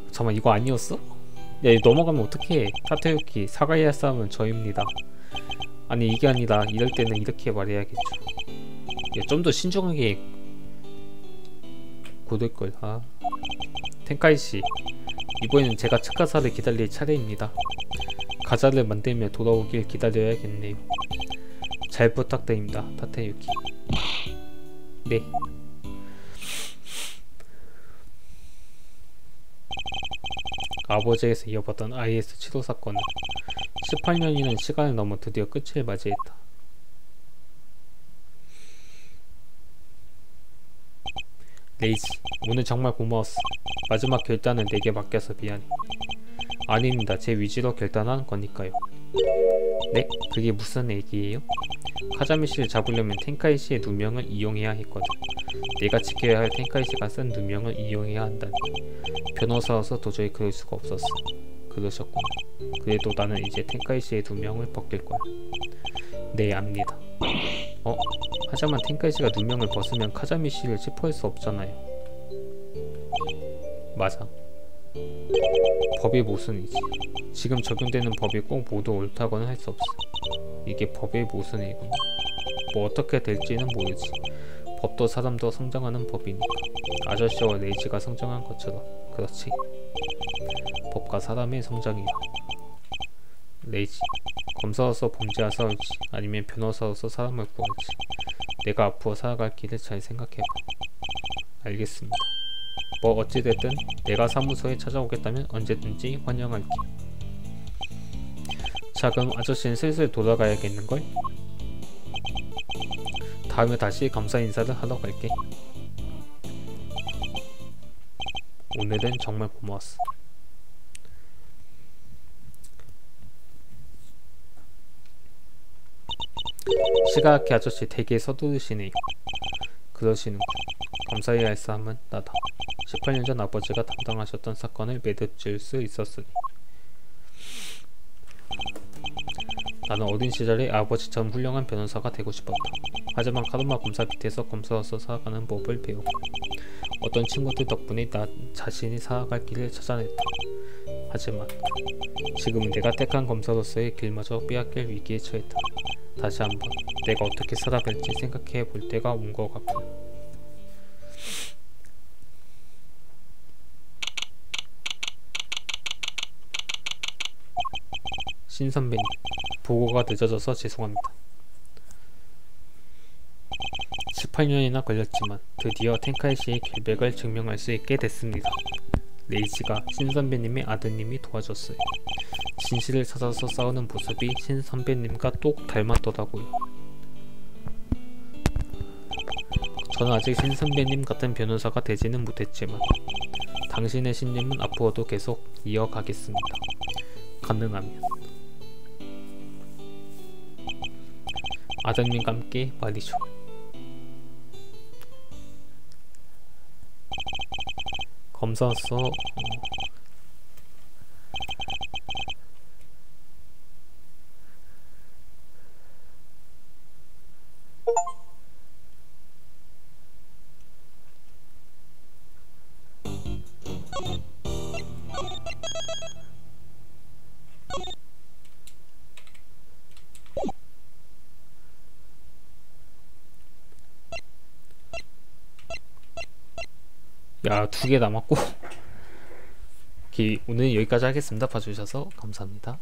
잠깐만, 이거 아니었어? 야, 이거 넘어가면 어떡해. 타테유키, 사과해야 할 사람은 저입니다. 아니, 이게 아니라 이럴 때는 이렇게 말해야겠죠. 좀 더 신중하게 고를걸. 텐카이씨, 이번에는 제가 치카사를 기다릴 차례입니다. 과자를 만들며 돌아오길 기다려야겠네요. 잘 부탁드립니다, 타테유키. 네. 아버지에서 이어받던 IS-75 사건은 18년이라는 시간을 넘어 드디어 끝을 맞이했다. 레이지, 오늘 정말 고마웠어. 마지막 결단은 내게 맡겨서 미안해. 아닙니다. 제 위주로 결단한 거니까요. 네? 그게 무슨 얘기예요? 카자미 씨를 잡으려면 텐카이 씨의 누명을 이용해야 했거든. 내가 지켜야 할 텐카이 씨가 쓴 누명을 이용해야 한다니. 변호사여서 도저히 그럴 수가 없었어. 그러셨구나. 그래도 나는 이제 텐카이 씨의 누명을 벗길 거야. 네, 압니다. 하지만 텐카이 씨가 누명을 벗으면 카자미 씨를 체포할 수 없잖아요. 맞아. 법의 모순이지. 지금 적용되는 법이 꼭 모두 옳다고는 할 수 없어. 이게 법의 모순이군. 뭐 어떻게 될지는 모르지. 법도 사람도 성장하는 법이니까. 아저씨와 레이지가 성장한 것처럼. 그렇지. 법과 사람의 성장이야. 레이지, 검사로서 범죄자서 할지 아니면 변호사로서 사람을 구할지 내가 앞으로 살아갈 길을 잘 생각해봐. 알겠습니다. 뭐 어찌됐든 내가 사무소에 찾아오겠다면 언제든지 환영할게. 자, 그럼 아저씨는 슬슬 돌아가야겠는걸? 다음에 다시 감사 인사를 하러 갈게. 오늘은 정말 고마웠어. 시가하키 아저씨 되게 서두르시네요. 그러시는군. 감사해야 할 사람은 나다. 18년 전 아버지가 담당하셨던 사건을 매듭질 수 있었으니. 나는 어린 시절에 아버지처럼 훌륭한 변호사가 되고 싶었다. 하지만 카르마 검사 밑에서 검사로서 살아가는 법을 배우고 어떤 친구들 덕분에 나 자신이 살아갈 길을 찾아냈다. 하지만 지금은 내가 택한 검사로서의 길마저 빼앗길 위기에 처했다. 다시 한번 내가 어떻게 살아갈지 생각해 볼 때가 온 것 같군. 신 선배님, 보고가 늦어져서 죄송합니다. 18년이나 걸렸지만 드디어 텐카이시의 길백을 증명할 수 있게 됐습니다. 레이지가 신 선배님의 아드님이 도와줬어요. 진실을 찾아서 싸우는 모습이 신 선배님과 똑 닮았더라고요. 저는 아직 신 선배님 같은 변호사가 되지는 못했지만 당신의 신념은 앞으로도 계속 이어가겠습니다. 가능하면. 아드님과 함께 말이죠. 검사로서 야, 2개 남았고 오늘 여기까지 하겠습니다. 봐주셔서 감사합니다.